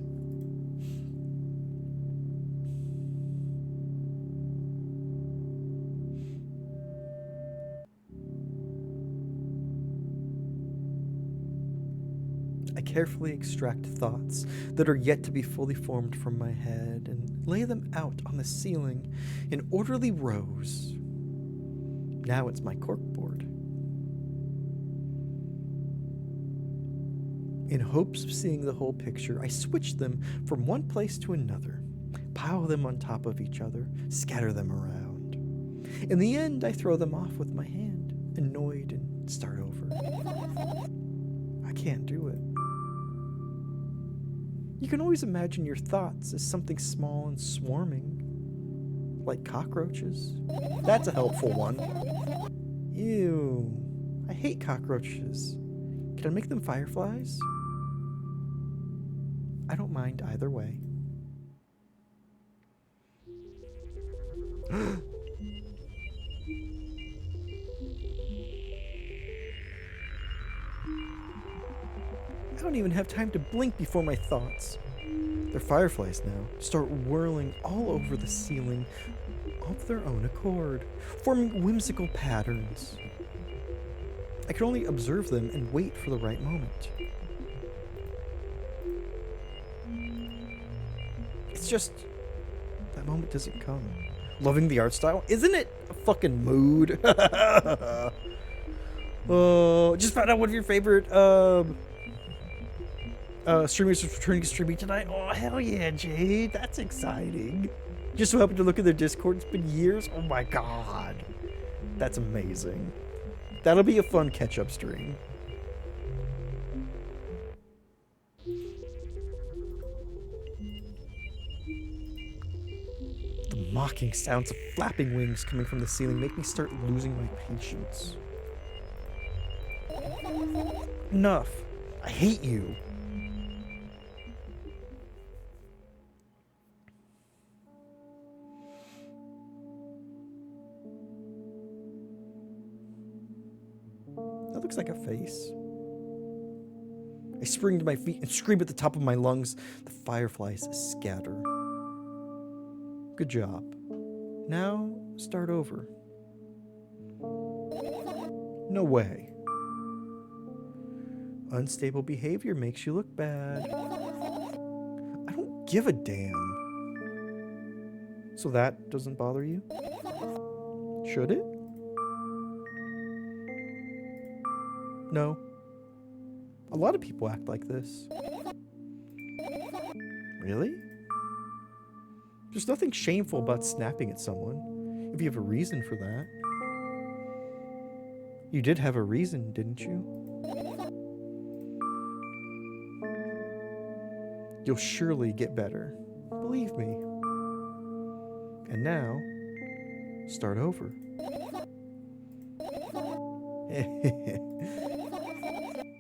I carefully extract thoughts that are yet to be fully formed from my head and lay them out on the ceiling in orderly rows. Now it's my corkboard. In hopes of seeing the whole picture, I switch them from one place to another, pile them on top of each other, scatter them around. In the end, I throw them off with my hand, annoyed, and start over. I can't do it. You can always imagine your thoughts as something small and swarming, like cockroaches. That's a helpful one. Ew, I hate cockroaches. Can I make them fireflies? I don't mind either way. I don't even have time to blink before my thoughts. They're fireflies now, start whirling all over the ceiling of their own accord, forming whimsical patterns. I can only observe them and wait for the right moment. It's just, that moment doesn't come. Loving the art style? Isn't it a fucking mood? Oh, just found out one of your favorite streamers is returning to streaming tonight. Oh, hell yeah, Jade. That's exciting. Just so happened to look at their Discord. It's been years. Oh my god. That's amazing. That'll be a fun catch-up stream. The mocking sounds of flapping wings coming from the ceiling make me start losing my patience. Enough. I hate you. That looks like a face. I spring to my feet and scream at the top of my lungs. The fireflies scatter. Good job. Now, start over. No way. Unstable behavior makes you look bad. I don't give a damn. So that doesn't bother you? Should it? No. A lot of people act like this. Really? There's nothing shameful about snapping at someone, if you have a reason for that. You did have a reason, didn't you? You'll surely get better. Believe me. And now, start over.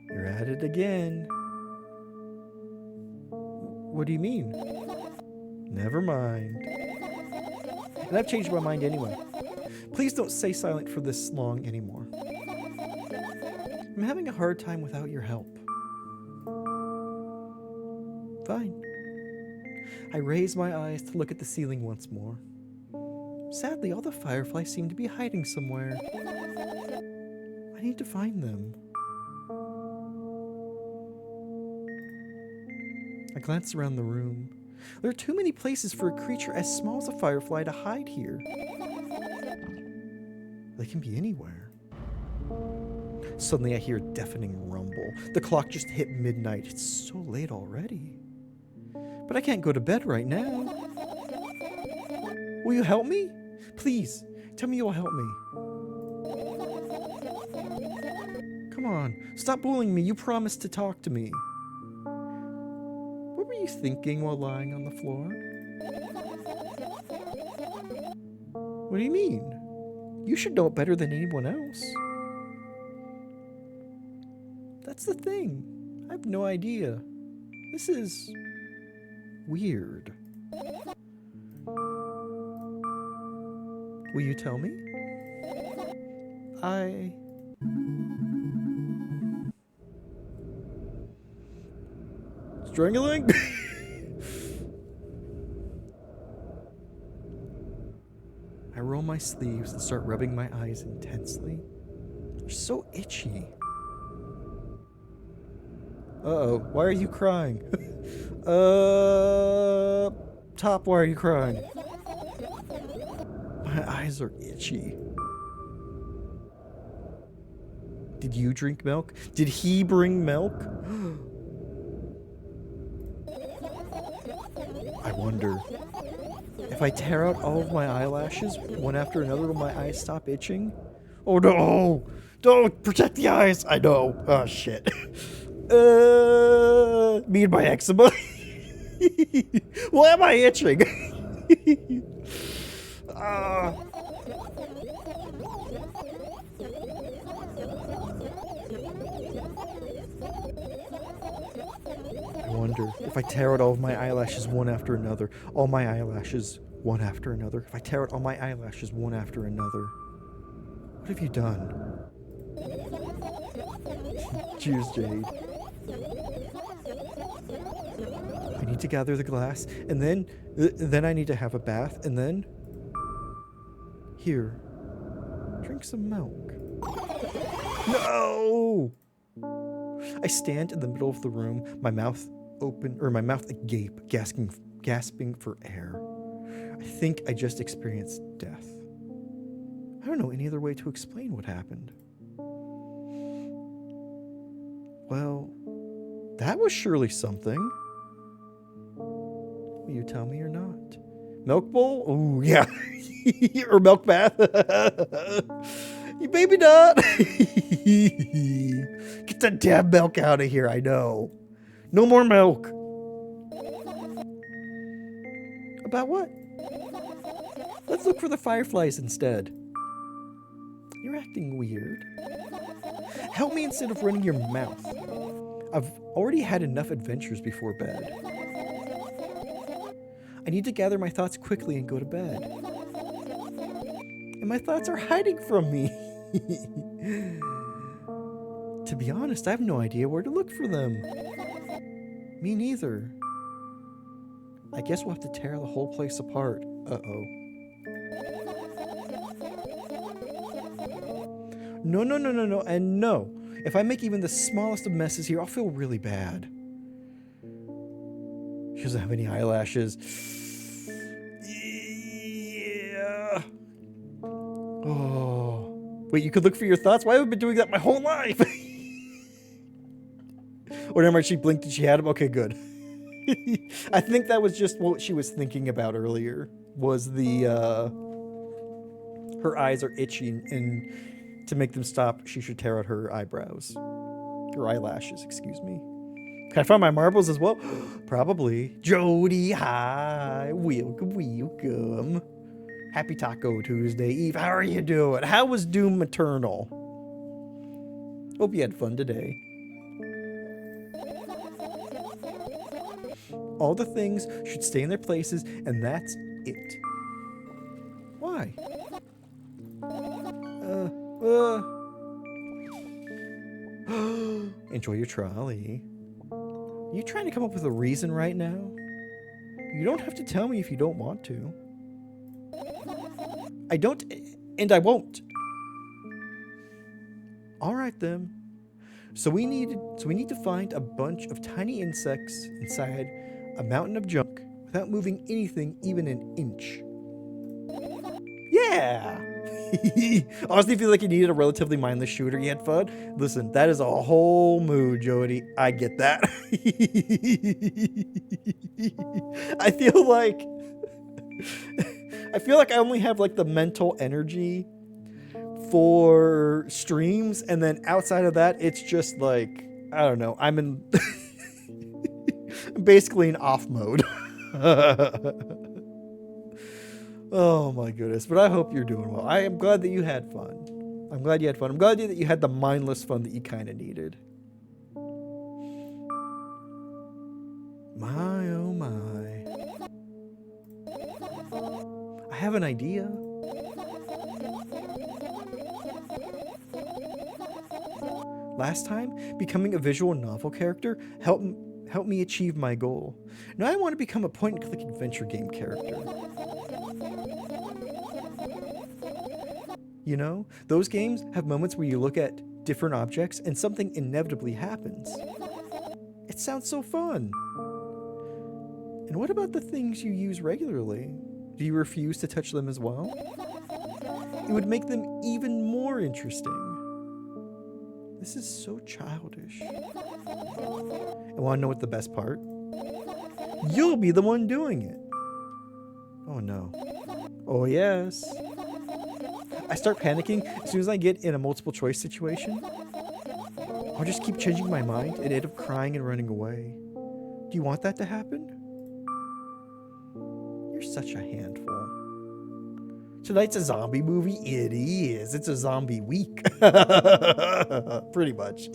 You're at it again. What do you mean? Never mind. And I've changed my mind anyway. Please don't stay silent for this long anymore. I'm having a hard time without your help. Fine. I raise my eyes to look at the ceiling once more. Sadly, all the fireflies seem to be hiding somewhere. I need to find them. I glance around the room. There are too many places for a creature as small as a firefly to hide here. They can be anywhere. Suddenly I hear a deafening rumble. The clock just hit midnight. It's so late already. But I can't go to bed right now. Will you help me? Please, tell me you'll help me. Come on, stop bullying me. You promised to talk to me. What were you thinking while lying on the floor? What do you mean? You should know it better than anyone else. That's the thing. I have no idea. This is weird. Will you tell me? Strangling? I roll my sleeves and start rubbing my eyes intensely. They're so itchy. Uh-oh, why are you crying? Top, why are you crying? My eyes are itchy. Did you drink milk? Did he bring milk? I wonder, if I tear out all of my eyelashes one after another, will my eyes stop itching? Oh no! Don't protect the eyes! I know. Oh shit. Me and my eczema. Why am I itching? I wonder if I tear out all of my eyelashes one after another, all my eyelashes one after another, if I tear out all my eyelashes one after another, what have you done? Cheers, Jade. I need to gather the glass, and then I need to have a bath, and then... Here. Drink some milk. No! I stand in the middle of the room, my mouth open, or my mouth agape, gasping for air. I think I just experienced death. I don't know any other way to explain what happened. Well, that was surely something. Will you tell me or not? Milk bowl? Oh, yeah. Or milk bath? You baby nut. Get that damn milk out of here, I know. No more milk. About what? Let's look for the fireflies instead. You're acting weird. Help me instead of running your mouth. I've already had enough adventures before bed. I need to gather my thoughts quickly and go to bed. And my thoughts are hiding from me. To be honest, I have no idea where to look for them. Me neither. I guess we'll have to tear the whole place apart. Uh-oh. No, and no. If I make even the smallest of messes here, I'll feel really bad. She doesn't have any eyelashes. Yeah. Oh. Wait, you could look for your thoughts? Why have I been doing that my whole life? Or never mind, she blinked and she had them? Okay, good. I think that was just what she was thinking about earlier. Was the, her eyes are itchy, and to make them stop, she should tear out her eyebrows. Her eyelashes, excuse me. Can I find my marbles as well? Probably. Jody, hi. Welcome. Happy Taco Tuesday Eve. How are you doing? How was Doom Eternal? Hope you had fun today. All the things should stay in their places, and that's it. Why? Enjoy your trolley. Are you trying to come up with a reason right now? You don't have to tell me if you don't want to. I don't, and I won't. All right then. So we need to find a bunch of tiny insects inside a mountain of junk without moving anything even an inch. Yeah. Honestly, feel like you needed a relatively mindless shooter. You had fun. Listen, that is a whole mood, Jody. I get that. I feel like I only have like the mental energy for streams, and then outside of that, it's just like, I don't know. I'm in basically in off mode. Oh my goodness. But I hope you're doing well. I am glad that you had fun. I'm glad you had fun. I'm glad that you had the mindless fun that you kind of needed. My oh my. I have an idea. Last time, becoming a visual novel character helped me achieve my goal. Now I want to become a point-and-click adventure game character. You know, those games have moments where you look at different objects and something inevitably happens. It sounds so fun. And what about the things you use regularly? Do you refuse to touch them as well? It would make them even more interesting. This is so childish. And want to know what the best part? You'll be the one doing it. Oh no. Oh yes. I start panicking as soon as I get in a multiple choice situation. I'll just keep changing my mind and end up crying and running away. Do you want that to happen? You're such a handful. Tonight's a zombie movie? It is. It's a zombie week. Pretty much.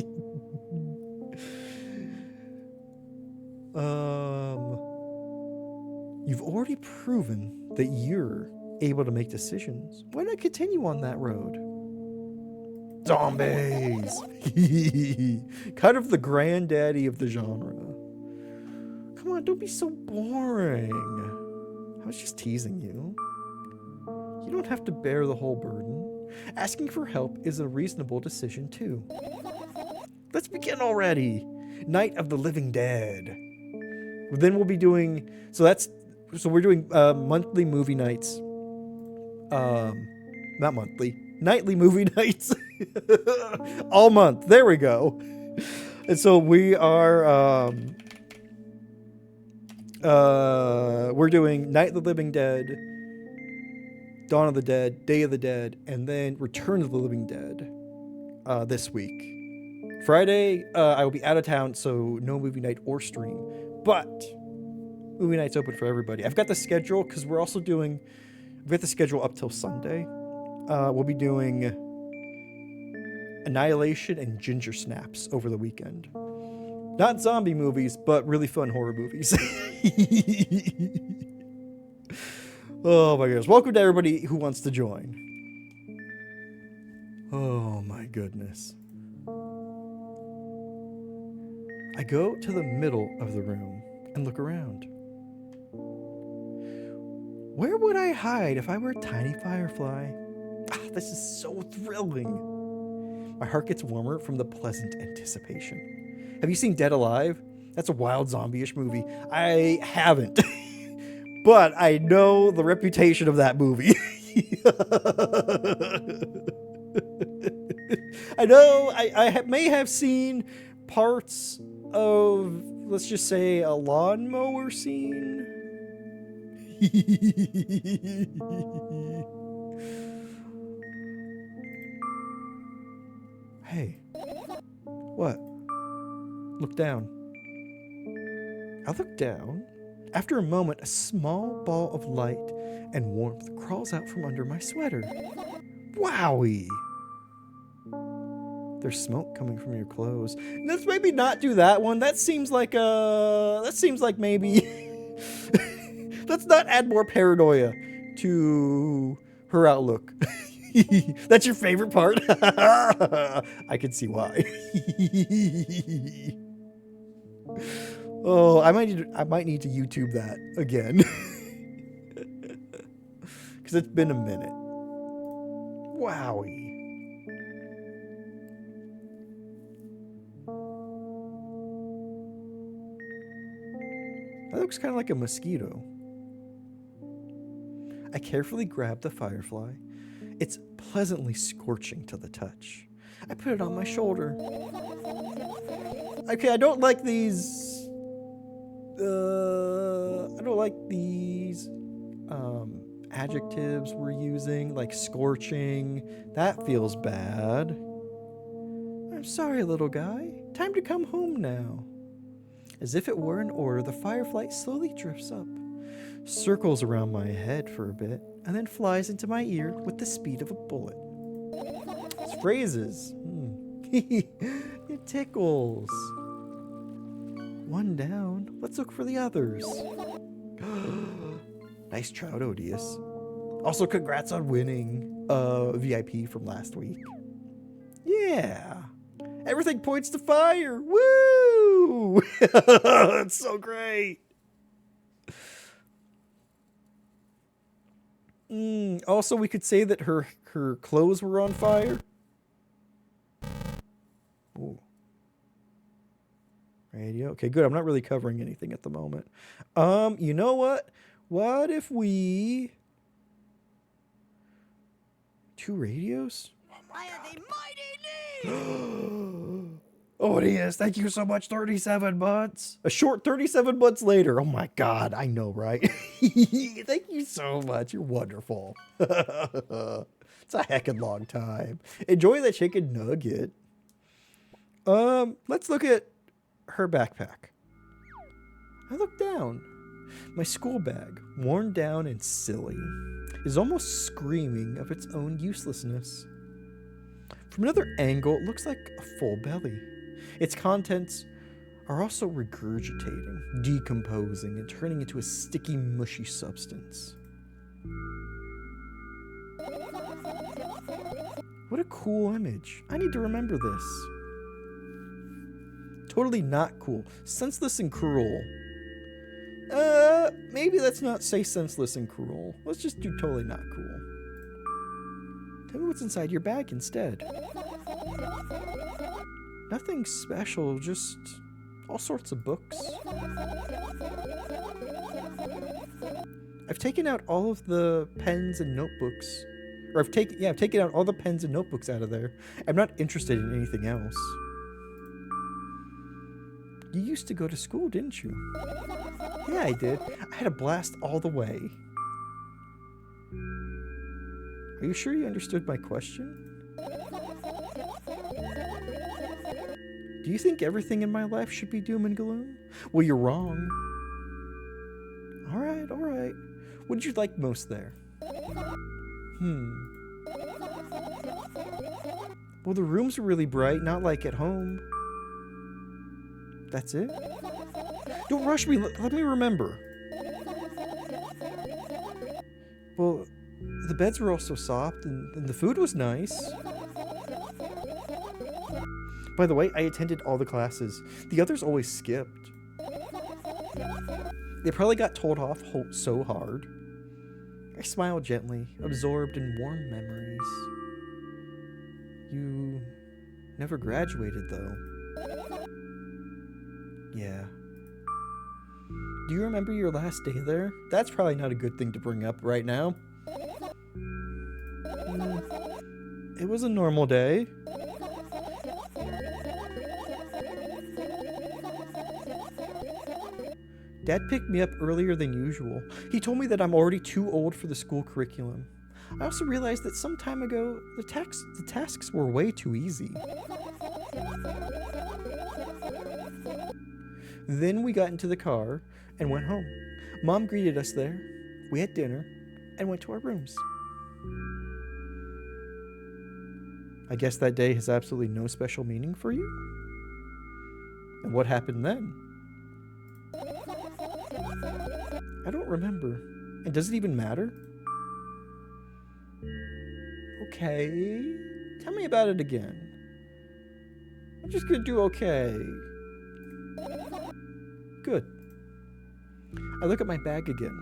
You've already proven that you're able to make decisions. Why not continue on that road? Zombies! Kind of the granddaddy of the genre. Come on, don't be so boring. I was just teasing you. You don't have to bear the whole burden. Asking for help is a reasonable decision too. Let's begin already. Night of the Living Dead. Then we'll be doing, so we're doing monthly movie nights. Not monthly, nightly movie nights. All month. There we go. And so we are, we're doing Night of the Living Dead, Dawn of the Dead, Day of the Dead, and then Return of the Living Dead this week. Friday, I will be out of town, so no movie night or stream. But movie night's open for everybody. I've got the schedule because we've got the schedule up till Sunday. We'll be doing Annihilation and Ginger Snaps over the weekend. Not zombie movies, but really fun horror movies. Oh my goodness. Welcome to everybody who wants to join. Oh my goodness. I go to the middle of the room and look around. Where would I hide if I were a tiny firefly? This is so thrilling. My heart gets warmer from the pleasant anticipation. Have you seen Dead Alive? That's a wild zombie-ish movie. I haven't. But I know the reputation of that movie. I know I may have seen parts of, let's just say, a lawnmower scene. Hey. What? Look down. I look down. After a moment, a small ball of light and warmth crawls out from under my sweater. Wowie! There's smoke coming from your clothes. Let's maybe not do that one. That seems like maybe let's not add more paranoia to her outlook. That's your favorite part? I can see why. Oh, I might need to YouTube that again. Cuz it's been a minute. Wowie. That looks kind of like a mosquito. I carefully grab the firefly. It's pleasantly scorching to the touch. I put it on my shoulder. Okay, I don't like these. I don't like these adjectives we're using, like scorching. That feels bad. I'm sorry, little guy. Time to come home now. As if it were in order, the firefly slowly drifts up, circles around my head for a bit, and then flies into my ear with the speed of a bullet. It's phrases. It tickles. One down. Let's look for the others. Nice trout, Odious. Also, congrats on winning VIP from last week. Yeah. Everything points to fire. Woo! It's so great. Also, we could say that her clothes were on fire. Ooh. Radio. Okay, good. I'm not really covering anything at the moment. You know what? What if we... 2 radios? I have a mighty need! Oh, it is. Thank you so much. 37 months. A short 37 months later. Oh my God. I know, right? Thank you so much. You're wonderful. It's a heckin' long time. Enjoy that chicken nugget. Let's look at her backpack. I look down. My school bag, worn down and silly, is almost screaming of its own uselessness. From another angle, it looks like a full belly. Its contents are also regurgitating, decomposing, and turning into a sticky, mushy substance. What a cool image. I need to remember this. Totally not cool. Senseless and cruel. Maybe let's not say senseless and cruel. Let's just do totally not cool. Tell me what's inside your bag instead. Nothing special, just all sorts of books. I've taken out all of the pens and notebooks. Or I've taken out all the pens and notebooks out of there. I'm not interested in anything else. You used to go to school, didn't you? Yeah, I did. I had a blast all the way. Are you sure you understood my question? Do you think everything in my life should be doom and gloom? Well, you're wrong. All right, all right. What did you like most there? Well, the rooms are really bright, not like at home. That's it? Don't rush me. Let me remember. Well, the beds were also soft, and the food was nice. By the way, I attended all the classes. The others always skipped. They probably got told off so hard. I smiled gently, absorbed in warm memories. You never graduated, though. Yeah. Do you remember your last day there? That's probably not a good thing to bring up right now. It was a normal day. Dad picked me up earlier than usual. He told me that I'm already too old for the school curriculum. I also realized that some time ago, the tasks were way too easy. Then we got into the car and went home. Mom greeted us there. We had dinner and went to our rooms. I guess that day has absolutely no special meaning for you? And what happened then? I don't remember. And does it even matter? Okay. Tell me about it again. I'm just gonna do okay. Good. I look at my bag again.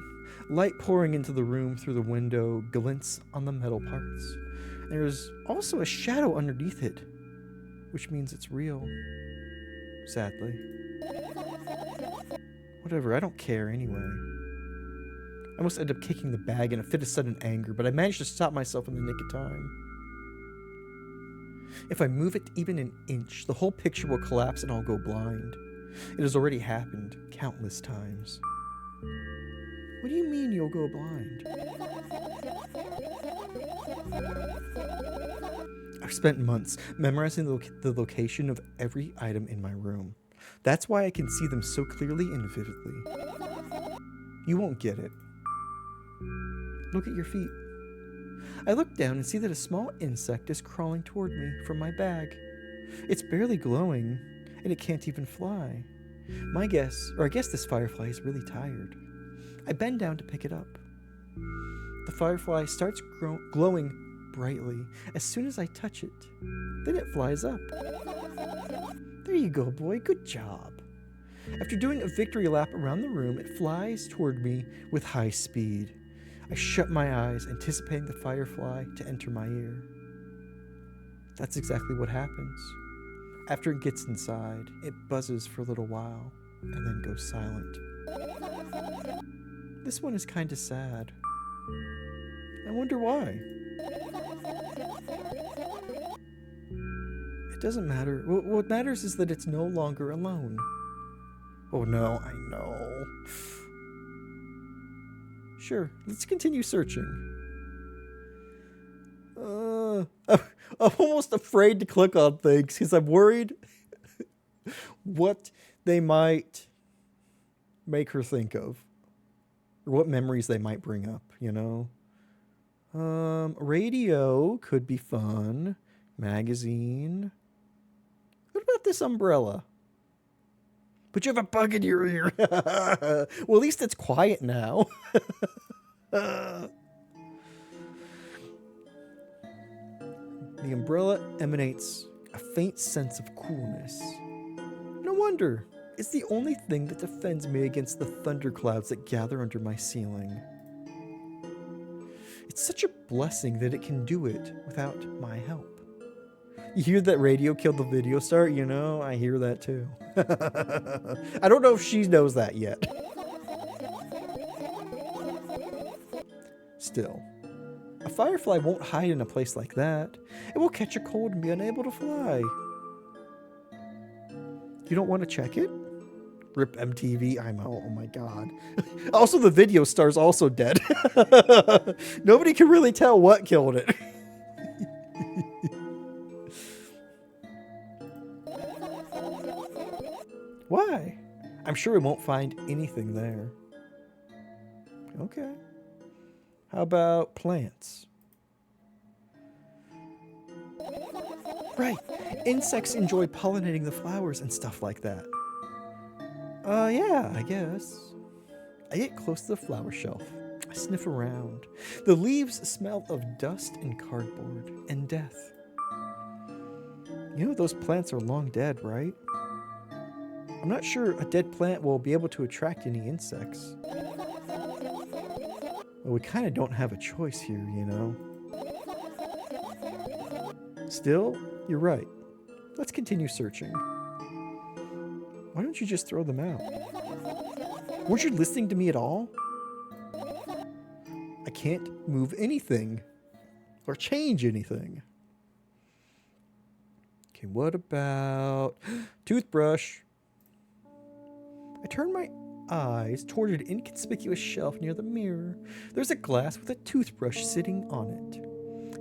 Light pouring into the room through the window glints on the metal parts. There's also a shadow underneath it, which means it's real. Sadly. Whatever, I don't care anyway. I almost end up kicking the bag in a fit of sudden anger, but I managed to stop myself in the nick of time. If I move it even an inch, the whole picture will collapse and I'll go blind. It has already happened countless times. What do you mean you'll go blind? I've spent months memorizing the location of every item in my room. That's why I can see them so clearly and vividly. You won't get it. Look at your feet. I look down and see that a small insect is crawling toward me from my bag. It's barely glowing, and it can't even fly. I guess this firefly is really tired. I bend down to pick it up. The firefly starts glowing brightly as soon as I touch it. Then it flies up. There you go, boy. Good job. After doing a victory lap around the room, it flies toward me with high speed. I shut my eyes, anticipating the firefly to enter my ear. That's exactly what happens. After it gets inside, it buzzes for a little while and then goes silent. This one is kind of sad. I wonder why. It doesn't matter. What matters is that it's no longer alone. Oh no, I know. Sure, let's continue searching. I'm almost afraid to click on things because I'm worried what they might make her think of. Or what memories they might bring up, you know? Radio could be fun. Magazine. What about this umbrella? But you have a bug in your ear. Well, at least it's quiet now. The umbrella emanates a faint sense of coolness. No wonder. It's the only thing that defends me against the thunderclouds that gather under my ceiling. It's such a blessing that it can do it without my help. You hear that radio killed the video star? You know, I hear that too. I don't know if she knows that yet. Still, a firefly won't hide in a place like that. It will catch a cold and be unable to fly. You don't want to check it? Rip MTV. Oh my god. Also, the video star's also dead. Nobody can really tell what killed it. Why? I'm sure we won't find anything there. Okay. How about plants? Right. Insects enjoy pollinating the flowers and stuff like that. Yeah, I guess. I get close to the flower shelf. I sniff around. The leaves smell of dust and cardboard and death. You know, those plants are long dead, right? I'm not sure a dead plant will be able to attract any insects. Well, we kind of don't have a choice here, you know. Still, you're right. Let's continue searching. Why don't you just throw them out? Weren't you listening to me at all? I can't move anything or change anything. Okay, what about toothbrush? I turn my eyes toward an inconspicuous shelf near the mirror. There's a glass with a toothbrush sitting on it,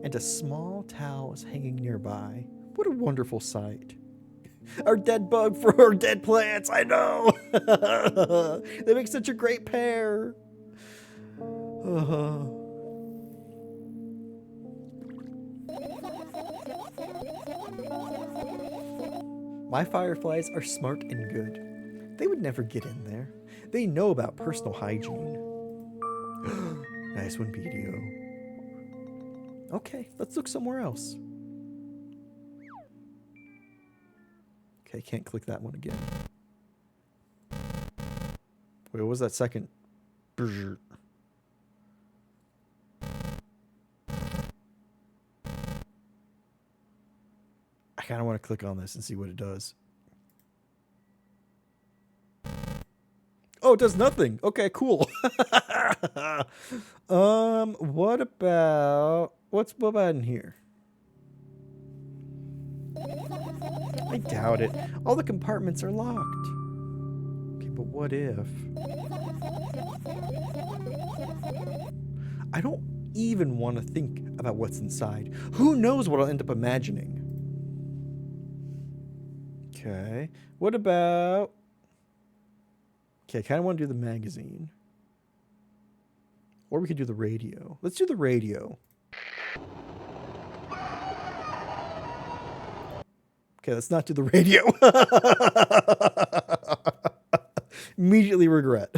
and a small towel is hanging nearby. What a wonderful sight. Our dead bug for our dead plants, I know! They make such a great pair. My fireflies are smart and good. They would never get in there. They know about personal hygiene. Nice one, BDO. Okay, let's look somewhere else. Okay, can't click that one again. Wait, what was that second? Brrr. I kind of want to click on this and see what it does. Oh, it does nothing. Okay, cool. What about what about in here? I doubt it. All the compartments are locked. Okay, but what if? I don't even want to think about what's inside. Who knows what I'll end up imagining? Okay. What about... Okay, I kind of want to do the magazine. Or we could do the radio. Let's do the radio. Okay, let's not do the radio. Immediately regret.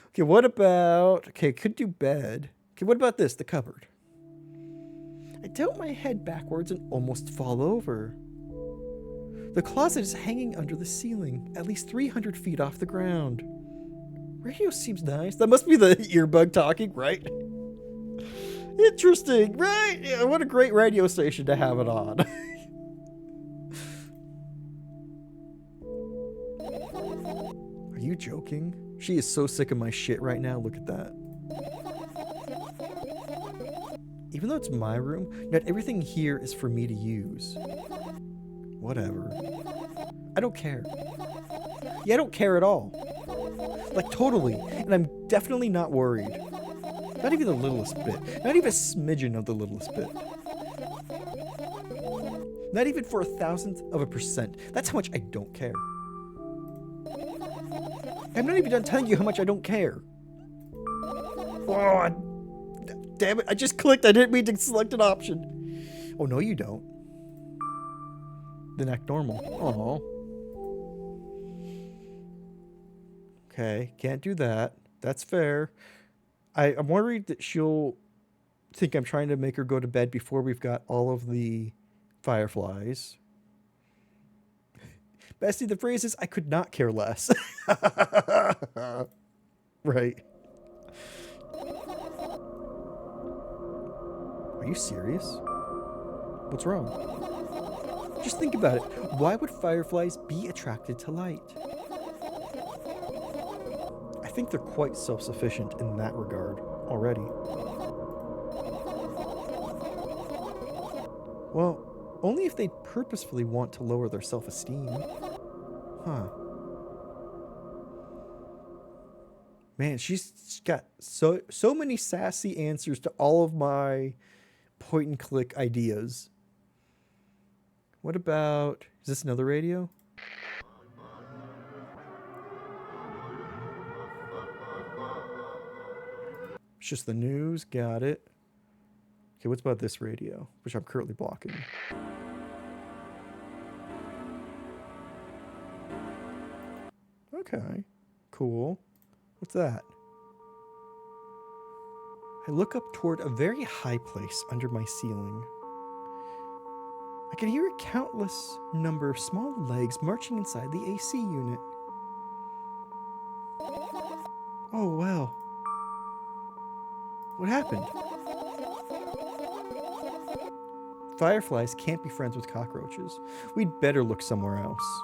Okay, what about... Okay, could do bed. Okay, what about this? The cupboard. I tilt my head backwards and almost fall over. The closet is hanging under the ceiling, at least 300 feet off the ground. Radio seems nice. That must be the earbud talking, right? Interesting, right? Yeah, what a great radio station to have it on. Are you joking? She is so sick of my shit right now. Look at that. Even though it's my room, not everything here is for me to use. Whatever. I don't care. Yeah, I don't care at all. Like, totally. And I'm definitely not worried. Not even the littlest bit. Not even a smidgen of the littlest bit. Not even for 1,000%. That's how much I don't care. I'm not even done telling you how much I don't care. Oh, damn it. I just clicked. I didn't mean to select an option. Oh, no, you don't. Then act normal. Oh. Okay, can't do that. That's fair. I'm worried that she'll think I'm trying to make her go to bed before we've got all of the fireflies. Bestie, the phrase is, I could not care less. Right. Are you serious? What's wrong? Just think about it. Why would fireflies be attracted to light? I think they're quite self-sufficient in that regard already. Well, only if they purposefully want to lower their self-esteem. Huh. Man, she's got so many sassy answers to all of my point-and-click ideas. What about... Is this another radio? It's just the news. Got it. Okay, what's about this radio? Which I'm currently blocking. Okay. Cool. What's that? I look up toward a very high place under my ceiling. I can hear a countless number of small legs marching inside the AC unit. Oh, wow. What happened? Fireflies can't be friends with cockroaches. We'd better look somewhere else.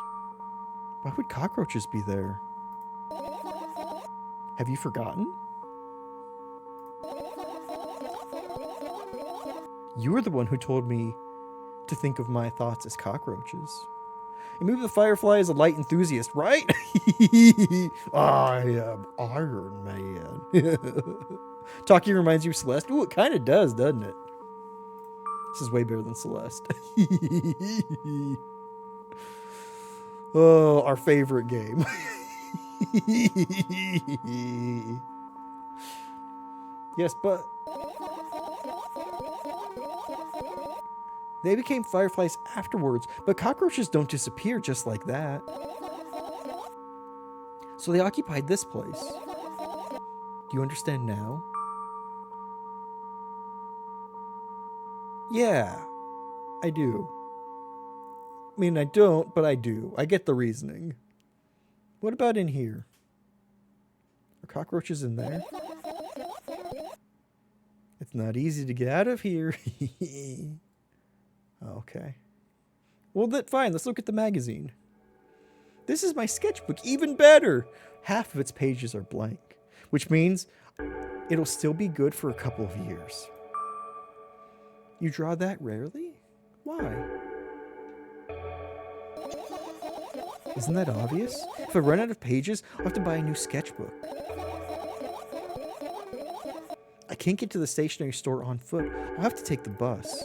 Why would cockroaches be there? Have you forgotten? You were the one who told me to think of my thoughts as cockroaches. And maybe the firefly is a light enthusiast, right? I am Iron Man. Talking reminds you of Celeste? Ooh, it kind of does, doesn't it? This is way better than Celeste. Oh, our favorite game. Yes, but... They became fireflies afterwards, but cockroaches don't disappear just like that. So they occupied this place. Do you understand now? Yeah, I do. I mean, I don't, but I do. I get the reasoning. What about in here? Are cockroaches in there? It's not easy to get out of here. Okay. Well, fine. Let's look at the magazine. This is my sketchbook. Even better. Half of its pages are blank, which means it'll still be good for a couple of years. You draw that rarely? Why? Isn't that obvious? If I run out of pages, I'll have to buy a new sketchbook. I can't get to the stationery store on foot. I'll have to take the bus.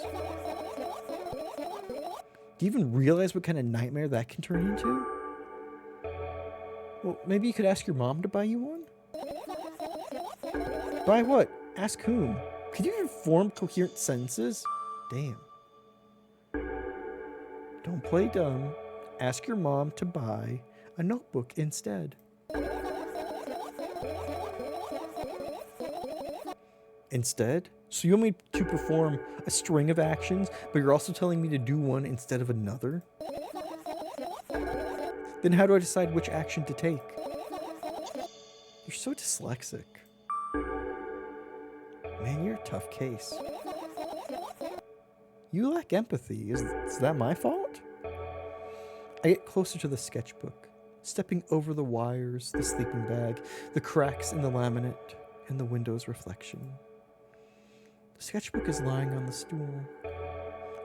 Do you even realize what kind of nightmare that can turn into? Well, maybe you could ask your mom to buy you one? Buy what? Ask whom? Could you even form coherent sentences? Damn. Don't play dumb. Ask your mom to buy a notebook instead. Instead? So you want me to perform a string of actions, but you're also telling me to do one instead of another? Then how do I decide which action to take? You're so dyslexic. Man, you're a tough case. You lack empathy. Is that my fault? I get closer to the sketchbook, stepping over the wires, the sleeping bag, the cracks in the laminate, and the window's reflection. The sketchbook is lying on the stool.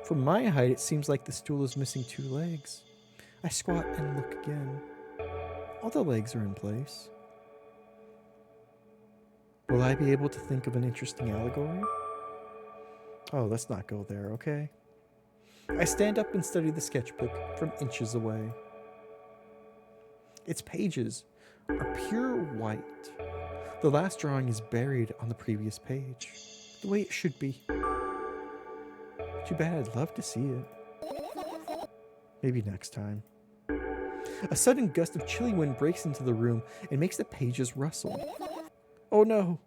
From my height, it seems like the stool is missing 2 legs. I squat and look again. All the legs are in place. Will I be able to think of an interesting allegory? Oh, let's not go there, okay? I stand up and study the sketchbook from inches away. Its pages are pure white. The last drawing is buried on the previous page, the way it should be. Too bad, I'd love to see it. Maybe next time. A sudden gust of chilly wind breaks into the room and makes the pages rustle. Oh no!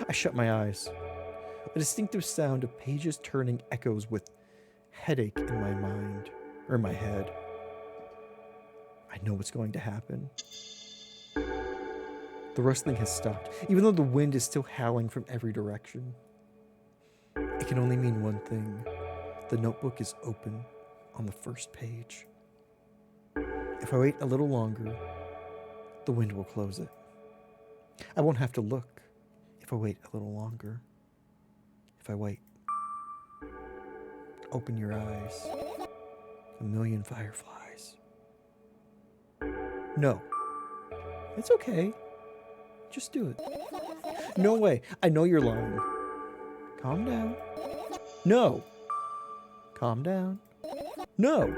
I shut my eyes. A distinctive sound of pages turning echoes with headache in my mind, or my head. I know what's going to happen. The rustling has stopped, even though the wind is still howling from every direction. It can only mean one thing. The notebook is open on the first page. If I wait a little longer, the wind will close it. I won't have to look if I wait a little longer. If I wait. Open your eyes. 1,000,000 fireflies. No. It's okay. Just do it. No way. I know you're lying. Calm down. No. Calm down. No.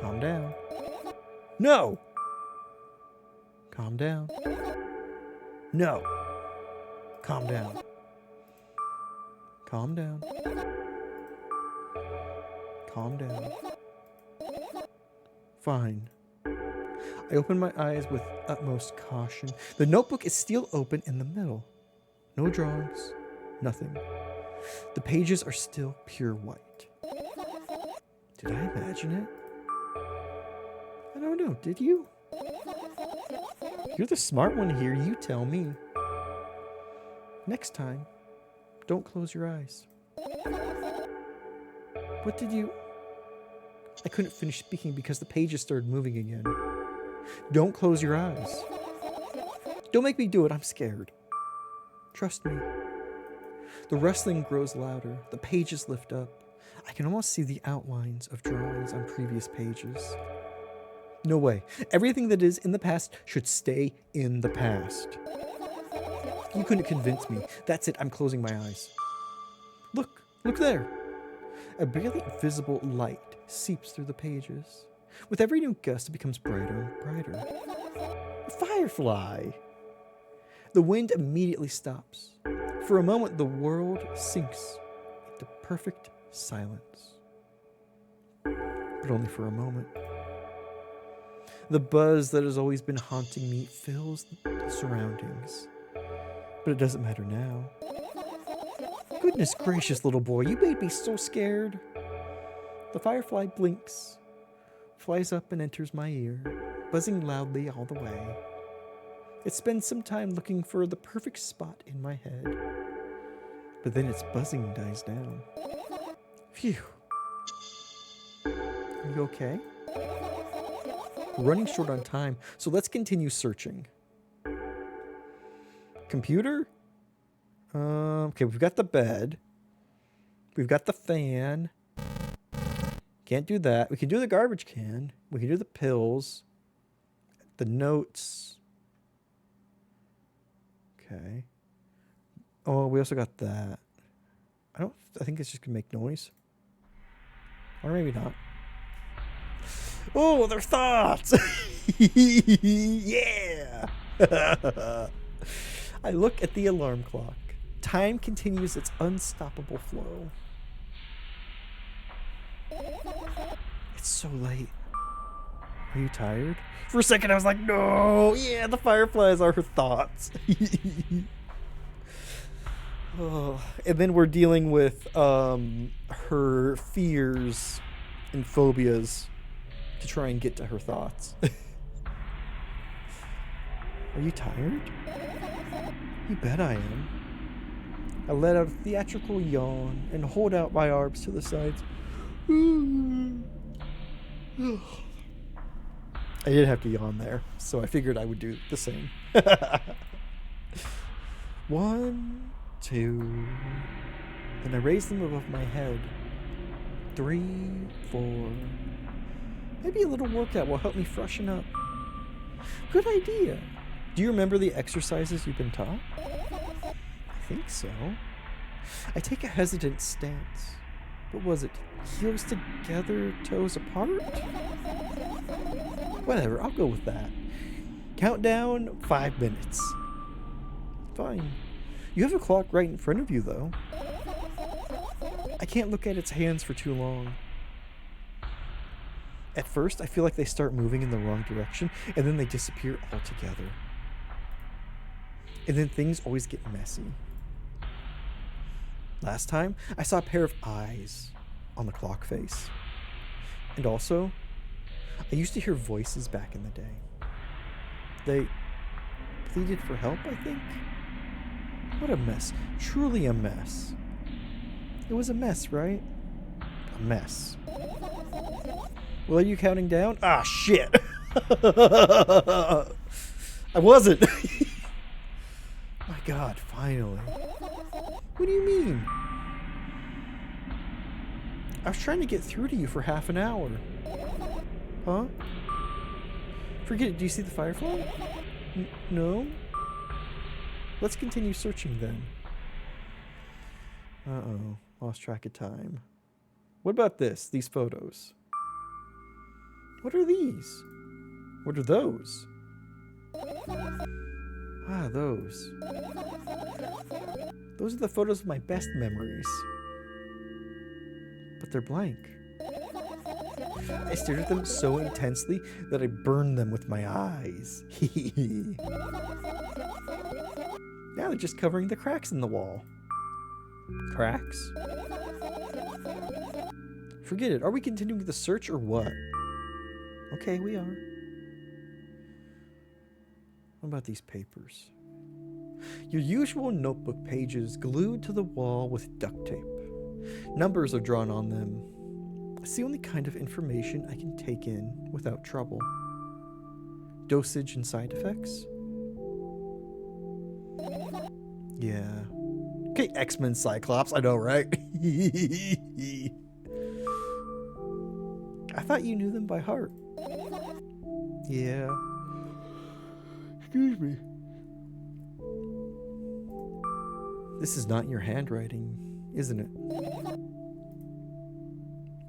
Calm down. No. Calm down. No. Calm down. Calm down. Calm down. Fine. I open my eyes with utmost caution. The notebook is still open in the middle. No drawings. Nothing. The pages are still pure white. Did I imagine it? I don't know. Did you? You're the smart one here. You tell me. Next time, don't close your eyes. What did you... I couldn't finish speaking because the pages started moving again. Don't close your eyes. Don't make me do it. I'm scared. Trust me. The rustling grows louder. The pages lift up. I can almost see the outlines of drawings on previous pages. No way. Everything that is in the past should stay in the past. You couldn't convince me. That's it. I'm closing my eyes. Look. Look there. A barely visible light seeps through the pages. With every new gust, it becomes brighter and brighter. A firefly! The wind immediately stops. For a moment, the world sinks into perfect Silence. But only for a moment. The buzz that has always been haunting me fills the surroundings. But it doesn't matter now. Goodness gracious, little boy, you made me so scared. The firefly blinks, flies up and enters my ear, buzzing loudly all the way. It spends some time looking for the perfect spot in my head. But then its buzzing dies down. Phew. Are you okay? We're running short on time, so let's continue searching. Computer? Okay, we've got the bed. We've got the fan. Can't do that. We can do the garbage can. We can do the pills. The notes. Okay. Oh, we also got that. I think it's just gonna make noise. Or maybe not. Oh, their thoughts! Yeah! I look at the alarm clock. Time continues its unstoppable flow. It's so late. Are you tired? For a second I was like, no! Yeah, the fireflies are her thoughts. Oh, and then we're dealing with her fears and phobias to try and get to her thoughts. Are you tired? You bet I am. I let out a theatrical yawn and hold out my arms to the sides. I did have to yawn there, so I figured I would do the same. 1, 2. Then I raise them above my head. 3, 4. Maybe a little workout will help me freshen up. Good idea. Do you remember the exercises you've been taught? I think so. I take a hesitant stance. What was it? Heels together, toes apart? Whatever, I'll go with that. Countdown, 5 minutes. Fine. You have a clock right in front of you, though. I can't look at its hands for too long. At first, I feel like they start moving in the wrong direction, and then they disappear altogether. And then things always get messy. Last time, I saw a pair of eyes on the clock face. And also, I used to hear voices back in the day. They pleaded for help, I think. What a mess. Truly a mess. It was a mess, right? A mess. Well, are you counting down? Ah, shit. I wasn't. My God, finally. What do you mean? I was trying to get through to you for half an hour. Huh? Forget it. Do you see the firefly? No? Let's continue searching then. Uh-oh. Lost track of time. What about this? These photos. What are these? What are those? Ah, those. Those are the photos of my best memories. But they're blank. I stared at them so intensely that I burned them with my eyes. Now they're just covering the cracks in the wall. Cracks? Forget it. Are we continuing the search or what? Okay, we are. What about these papers? Your usual notebook pages glued to the wall with duct tape. Numbers are drawn on them. It's the only kind of information I can take in without trouble. Dosage and side effects? Yeah. Okay, X-Men Cyclops, I know, right? I thought you knew them by heart. Yeah. Excuse me. This is not your handwriting, isn't it?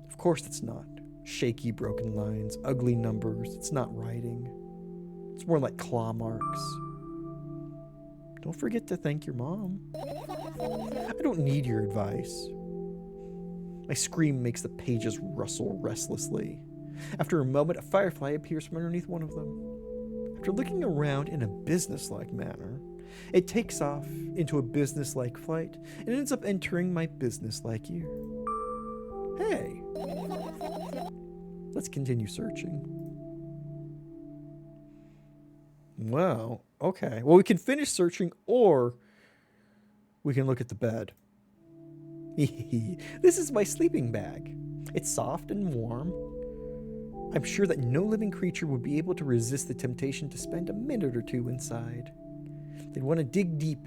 Of course it's not. Shaky, broken lines, ugly numbers. It's not writing. It's more like claw marks. Don't forget to thank your mom. I don't need your advice. My scream makes the pages rustle restlessly. After a moment, a firefly appears from underneath one of them. After looking around in a businesslike manner, it takes off into a businesslike flight and ends up entering my businesslike ear. Hey, let's continue searching. Wow, okay. Well, we can finish searching or we can look at the bed. This is my sleeping bag. It's soft and warm. I'm sure that no living creature would be able to resist the temptation to spend a minute or two inside. They'd want to dig deep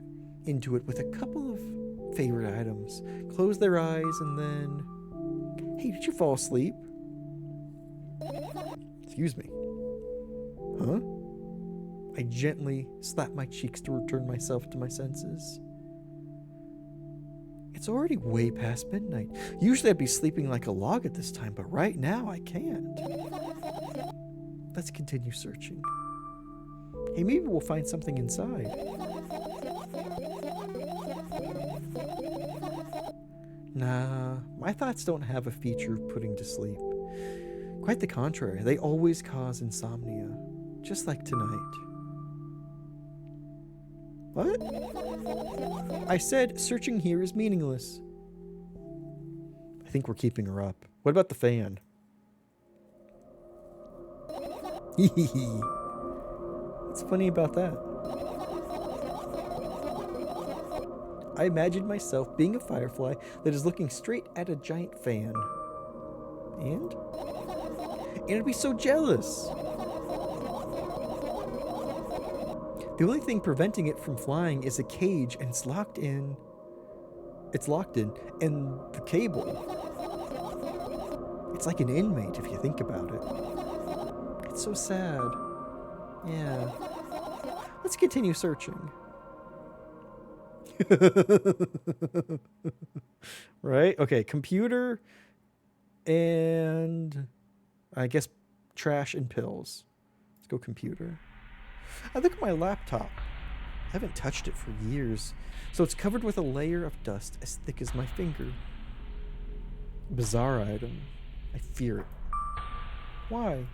into it with a couple of favorite items, close their eyes, and then... Hey, did you fall asleep? Excuse me. Huh? I gently slap my cheeks to return myself to my senses. It's already way past midnight. Usually I'd be sleeping like a log at this time, but right now I can't. Let's continue searching. Hey, maybe we'll find something inside. Nah, my thoughts don't have a feature of putting to sleep. Quite the contrary, they always cause insomnia, just like tonight. What? I said searching here is meaningless. I think we're keeping her up. What about the fan? What's funny about that? I imagined myself being a firefly that is looking straight at a giant fan. And I'd be so jealous. The only thing preventing it from flying is a cage, and it's locked in. And the cable. It's like an inmate if you think about it. It's so sad. Yeah. Let's continue searching. Right? Okay, computer and I guess trash and pills. Let's go computer. I look at my laptop. I haven't touched it for years, so it's covered with a layer of dust as thick as my finger. Bizarre item. I fear it. Why?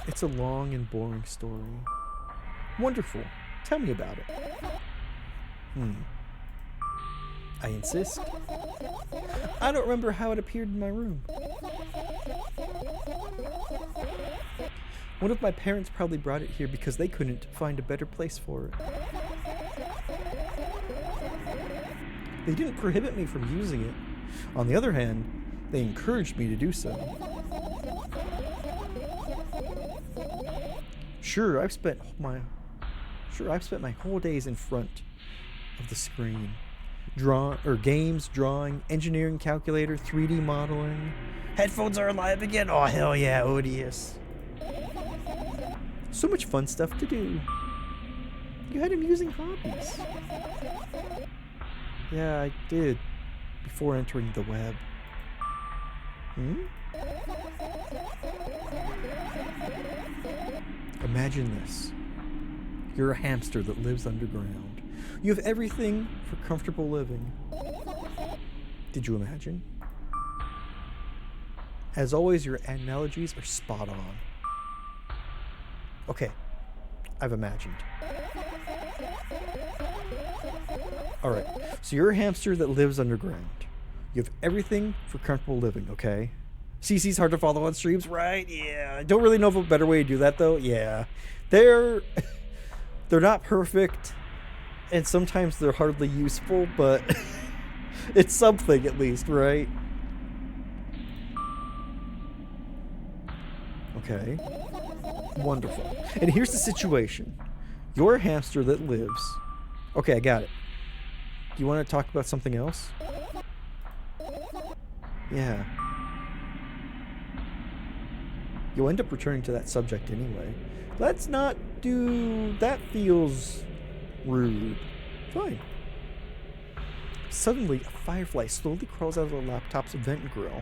It's a long and boring story. Wonderful. Tell me about it. I insist. I don't remember how it appeared in my room. One of my parents probably brought it here because they couldn't find a better place for it. They didn't prohibit me from using it. On the other hand, they encouraged me to do so. Sure, I've spent my whole days in front of the screen. Games, drawing, engineering calculator, 3D modeling. Headphones are alive again. Oh, hell yeah, odious. So much fun stuff to do. You had amusing hobbies. Yeah, I did. Before entering the web. Imagine this. You're a hamster that lives underground. You have everything for comfortable living. Did you imagine? As always, your analogies are spot on. Okay, I've imagined. Alright, so you're a hamster that lives underground. You have everything for comfortable living, okay? CC's hard to follow on streams, right? Yeah. I don't really know of a better way to do that, though. Yeah. They're not perfect, and sometimes they're hardly useful, but it's something at least, right? Okay. Wonderful. And here's the situation. You're a hamster that lives... Okay, I got it. Do you want to talk about something else? Yeah. You'll end up returning to that subject anyway. Let's not do... That feels rude. Fine. Suddenly, a firefly slowly crawls out of the laptop's vent grill.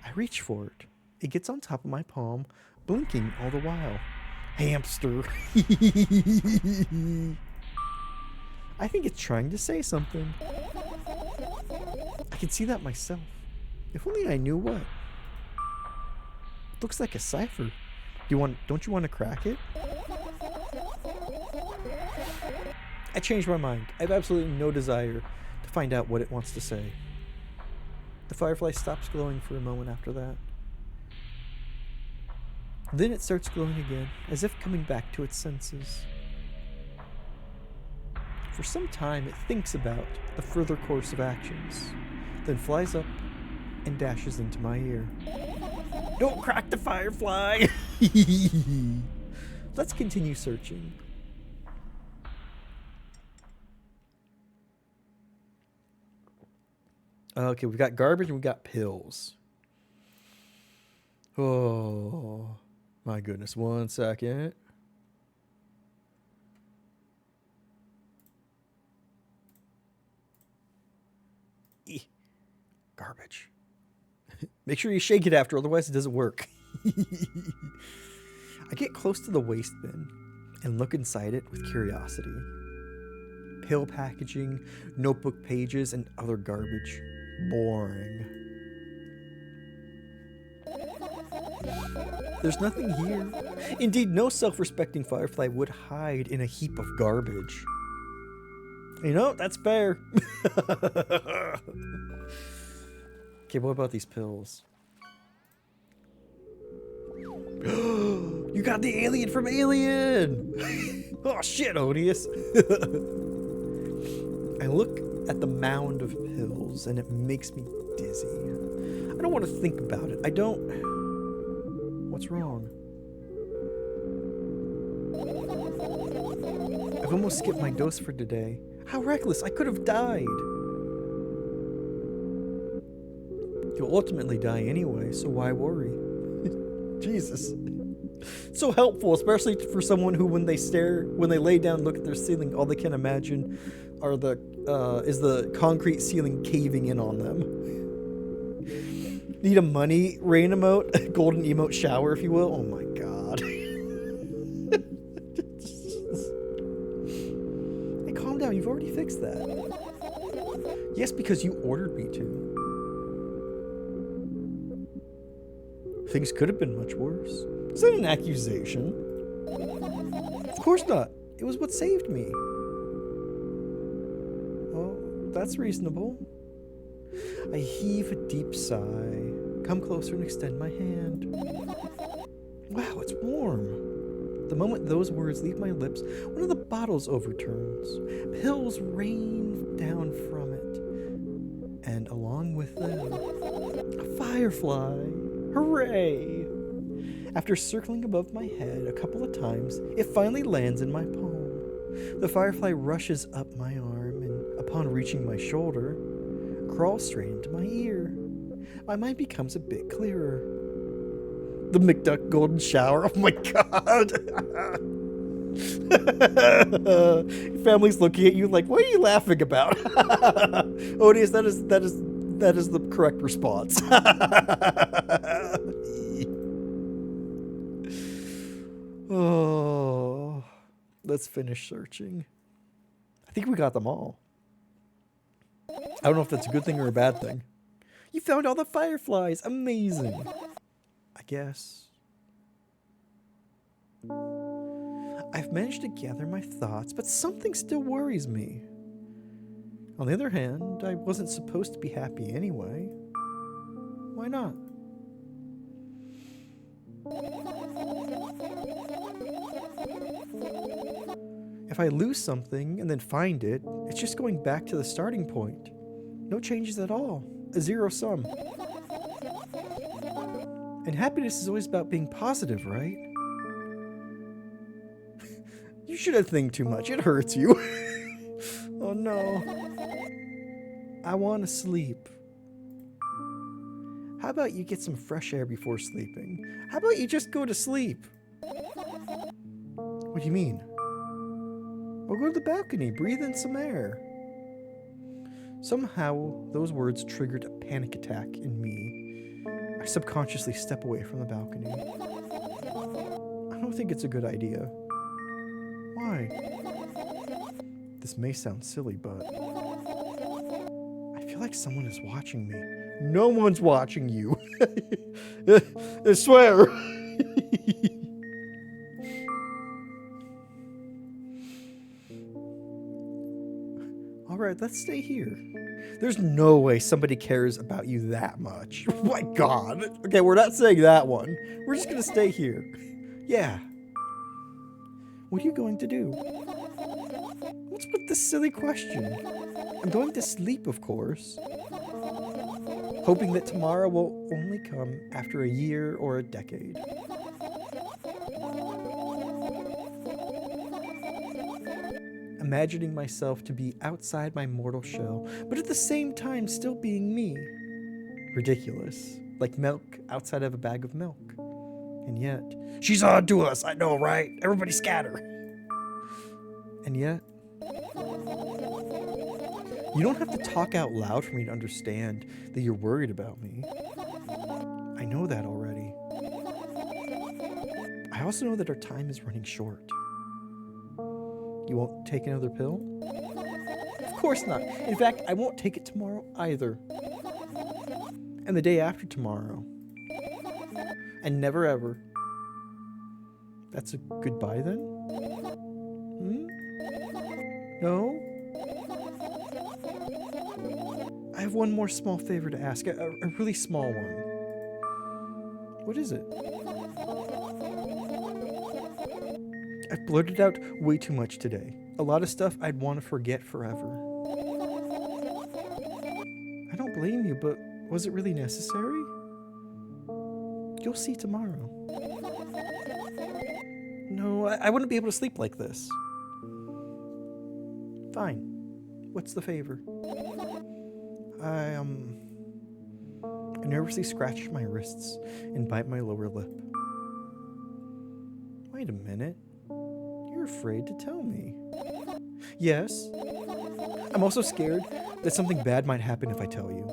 I reach for it. It gets on top of my palm, blinking all the while. Hamster. I think it's trying to say something. can see that myself. If only I knew what. It looks like a cipher. Don't you want to crack it? I changed my mind. I have absolutely no desire to find out what it wants to say. The firefly stops glowing for a moment after that. Then it starts glowing again, as if coming back to its senses. For some time, it thinks about the further course of actions, then flies up and dashes into my ear. Don't crack the firefly! Let's continue searching. Okay, we've got garbage and we've got pills. Oh, my goodness. 1 second. Garbage. Make sure you shake it after, otherwise it doesn't work. I get close to the waste bin and look inside it with curiosity. Pill packaging, notebook pages, and other garbage. Boring. There's nothing here. Indeed, no self-respecting firefly would hide in a heap of garbage. You know, that's fair. Okay, what about these pills? You got the alien from Alien! Oh shit, Odious! I look at the mound of pills and it makes me dizzy. I don't want to think about it. I don't... What's wrong? I've almost skipped my dose for today. How reckless! I could have died! You'll ultimately die anyway, so why worry? Jesus. So helpful, especially for someone who, when they lay down and look at their ceiling, all they can imagine are is the concrete ceiling caving in on them. Need a money rain emote? Golden emote shower, if you will? Oh my god. Hey, calm down, you've already fixed that. Yes, because you ordered me to. Things could have been much worse. Is that an accusation? Of course not. It was what saved me. Well, that's reasonable. I heave a deep sigh, come closer and extend my hand. Wow, it's warm. The moment those words leave my lips, one of the bottles overturns. Pills rain down from it. And along with them, a firefly. Hooray! After circling above my head a couple of times, it finally lands in my palm. The firefly rushes up my arm and, upon reaching my shoulder, crawls straight into my ear. My mind becomes a bit clearer. The McDuck golden shower. Oh my god! Your family's looking at you like, what are you laughing about? Odious, that is the correct response. Oh, let's finish searching. I think we got them all. I don't know if that's a good thing or a bad thing. You found all the fireflies. Amazing. I guess. I've managed to gather my thoughts, but something still worries me. On the other hand, I wasn't supposed to be happy anyway. Why not? If I lose something and then find it, it's just going back to the starting point. No changes at all. A zero sum. And happiness is always about being positive, right? You shouldn't think too much. It hurts you. Oh no. I want to sleep. How about you get some fresh air before sleeping? How about you just go to sleep? What do you mean? Well, go to the balcony, breathe in some air. Somehow, those words triggered a panic attack in me. I subconsciously step away from the balcony. I don't think it's a good idea. Why? This may sound silly, but I feel like like someone is watching me. No one's watching you. I swear. All right, let's stay here. There's no way somebody cares about you that much. Oh my God. Okay, we're not saying that one. We're just gonna stay here. Yeah. What are you going to do? What's with this silly question? I'm going to sleep, of course. Hoping that tomorrow will only come after a year or a decade. Imagining myself to be outside my mortal shell, but at the same time still being me. Ridiculous. Like milk outside of a bag of milk. And yet, she's on to us, I know, right? Everybody scatter. And yet, you don't have to talk out loud for me to understand that you're worried about me. I know that already. I also know that our time is running short. You won't take another pill? Of course not. In fact, I won't take it tomorrow either. And the day after tomorrow. And never ever. That's a goodbye then? No? I have one more small favor to ask. A really small one. What is it? I've blurted out way too much today. A lot of stuff I'd want to forget forever. I don't blame you, but was it really necessary? You'll see tomorrow. No, I wouldn't be able to sleep like this. Fine. What's the favor? I nervously scratch my wrists and bite my lower lip. Wait a minute. You're afraid to tell me. Yes. I'm also scared that something bad might happen if I tell you.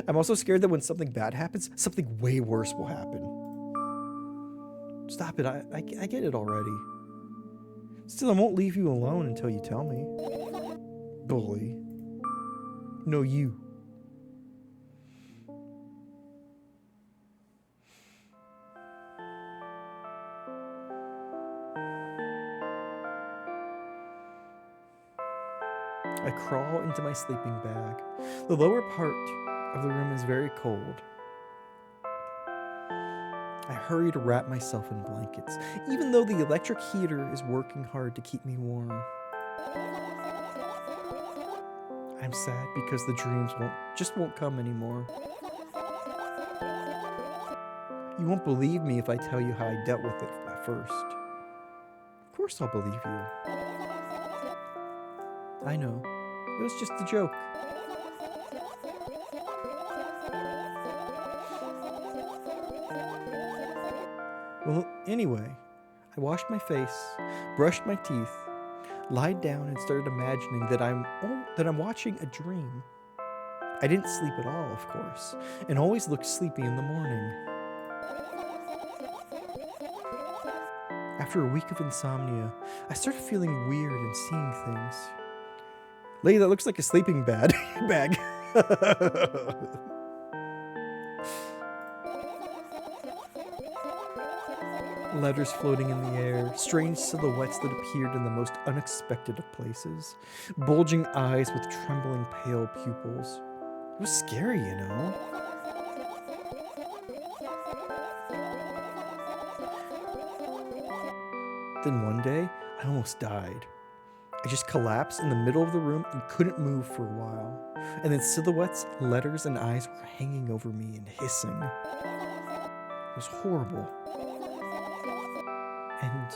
I'm also scared that when something bad happens, something way worse will happen. Stop it. I get it already. Still, I won't leave you alone until you tell me. Bully. No, you. I crawl into my sleeping bag. The lower part of the room is very cold. I hurry to wrap myself in blankets, even though the electric heater is working hard to keep me warm. I'm sad because the dreams won't come anymore. You won't believe me if I tell you how I dealt with it at first. Of course I'll believe you. I know. It was just a joke. Well, anyway, I washed my face, brushed my teeth, lied down and started imagining that I'm watching a dream. I didn't sleep at all, of course, and always looked sleepy in the morning. After a week of insomnia, I started feeling weird and seeing things. Lady, that looks like a sleeping bag. Letters floating in the air, strange silhouettes that appeared in the most unexpected of places, bulging eyes with trembling pale pupils. It was scary, you know. Then one day, I almost died. I just collapsed in the middle of the room and couldn't move for a while. And then silhouettes, letters, and eyes were hanging over me and hissing. It was horrible. And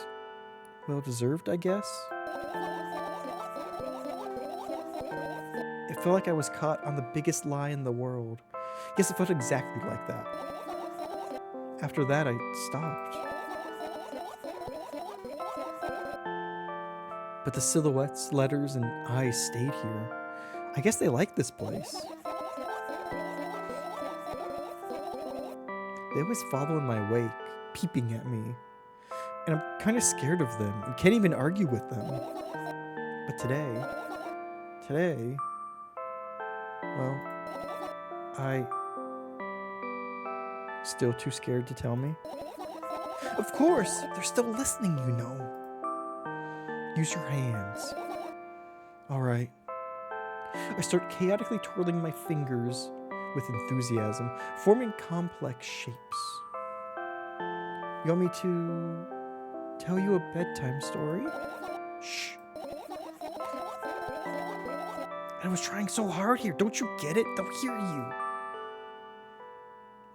well-deserved, I guess. It felt like I was caught on the biggest lie in the world. Yes, it felt exactly like that. After that, I stopped. But the silhouettes, letters, and eyes stayed here. I guess they liked this place. They always follow in my wake, peeping at me. And I'm kind of scared of them and can't even argue with them. But today Today, well, I... Still too scared to tell me? Of course! They're still listening, you know. Use your hands. Alright. I start chaotically twirling my fingers with enthusiasm, forming complex shapes. You want me to tell you a bedtime story? Shh. I was trying so hard here. Don't you get it? They'll hear you.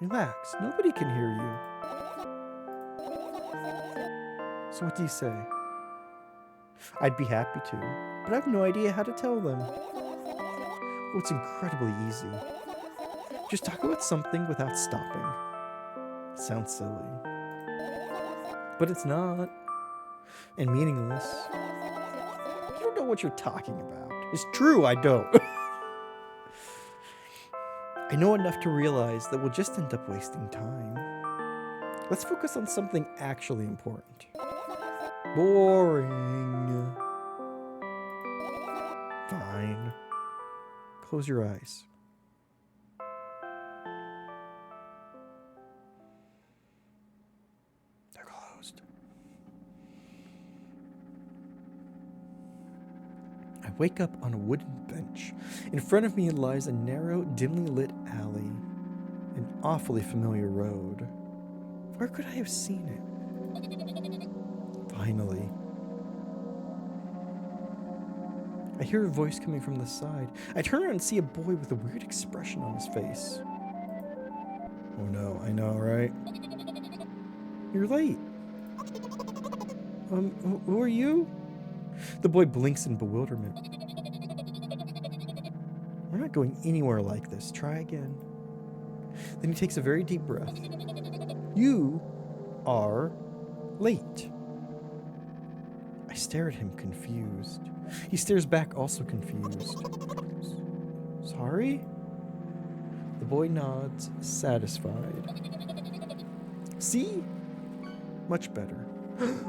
Relax. Nobody can hear you. So what do you say? I'd be happy to, but I have no idea how to tell them. Well, it's incredibly easy. Just talk about something without stopping. Sounds silly. But it's not. And meaningless. You don't know what you're talking about. It's true, I don't. I know enough to realize that we'll just end up wasting time. Let's focus on something actually important. Boring. Fine. Close your eyes. They're closed. I wake up on a wooden bench. In front of me lies a narrow, dimly lit alley. An awfully familiar road. Where could I have seen it? Finally. I hear a voice coming from the side. I turn around and see a boy with a weird expression on his face. Oh no, I know, right? You're late. Who are you? The boy blinks in bewilderment. We're not going anywhere like this. Try again. Then he takes a very deep breath. You are late. I stare at him, confused. He stares back, also confused. Sorry? The boy nods, satisfied. See? Much better.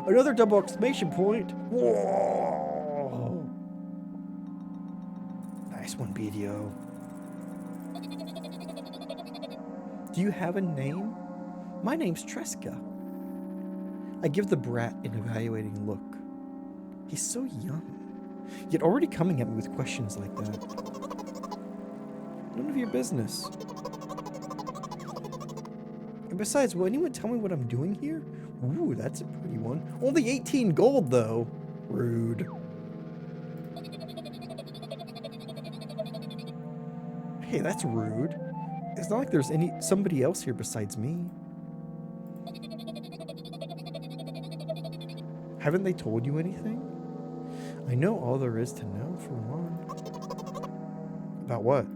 Another double exclamation point. Whoa! Nice one, BDO. Do you have a name? My name's Tresca. I give the brat an evaluating look. He's so young, yet already coming at me with questions like that. None of your business. And besides, will anyone tell me what I'm doing here? Ooh, that's a pretty one. Only 18 gold, though. Rude. Hey, that's rude. It's not like there's somebody else here besides me. Haven't they told you anything? I know all there is to know, for one. About what?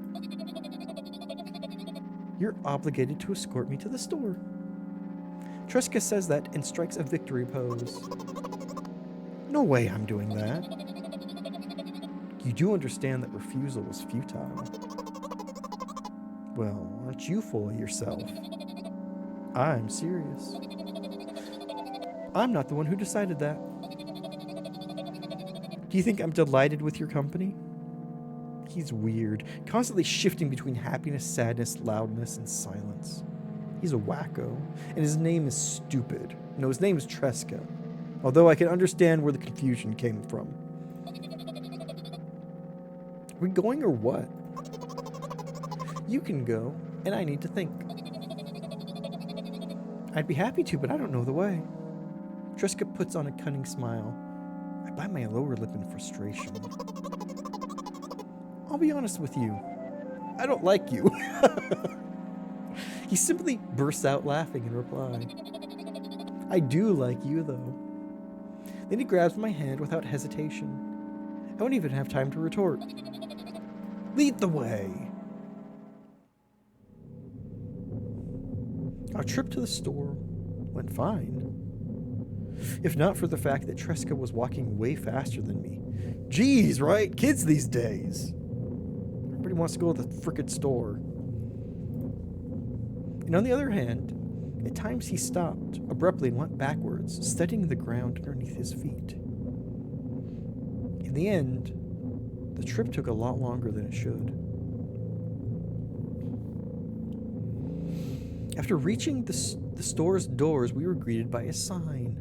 You're obligated to escort me to the store. Tresca says that and strikes a victory pose. No way I'm doing that. You do understand that refusal was futile. Well, aren't you full of yourself? I'm serious. I'm not the one who decided that. Do you think I'm delighted with your company? He's weird, constantly shifting between happiness, sadness, loudness, and silence. He's a wacko, and his name is stupid. No, his name is Tresca, although I can understand where the confusion came from. Are we going or what? You can go, and I need to think. I'd be happy to, but I don't know the way. Tresca puts on a cunning smile. I bite my lower lip in frustration. I'll be honest with you. I don't like you. He simply bursts out laughing in reply. I do like you, though. Then he grabs my hand without hesitation. I won't even have time to retort. Lead the way. Our trip to the store went fine. If not for the fact that Tresca was walking way faster than me. Jeez, right? Kids these days. Everybody wants to go to the frickin' store. And on the other hand, at times he stopped abruptly and went backwards, studying the ground underneath his feet. In the end, The trip took a lot longer than it should. After reaching the store's doors, we were greeted by a sign.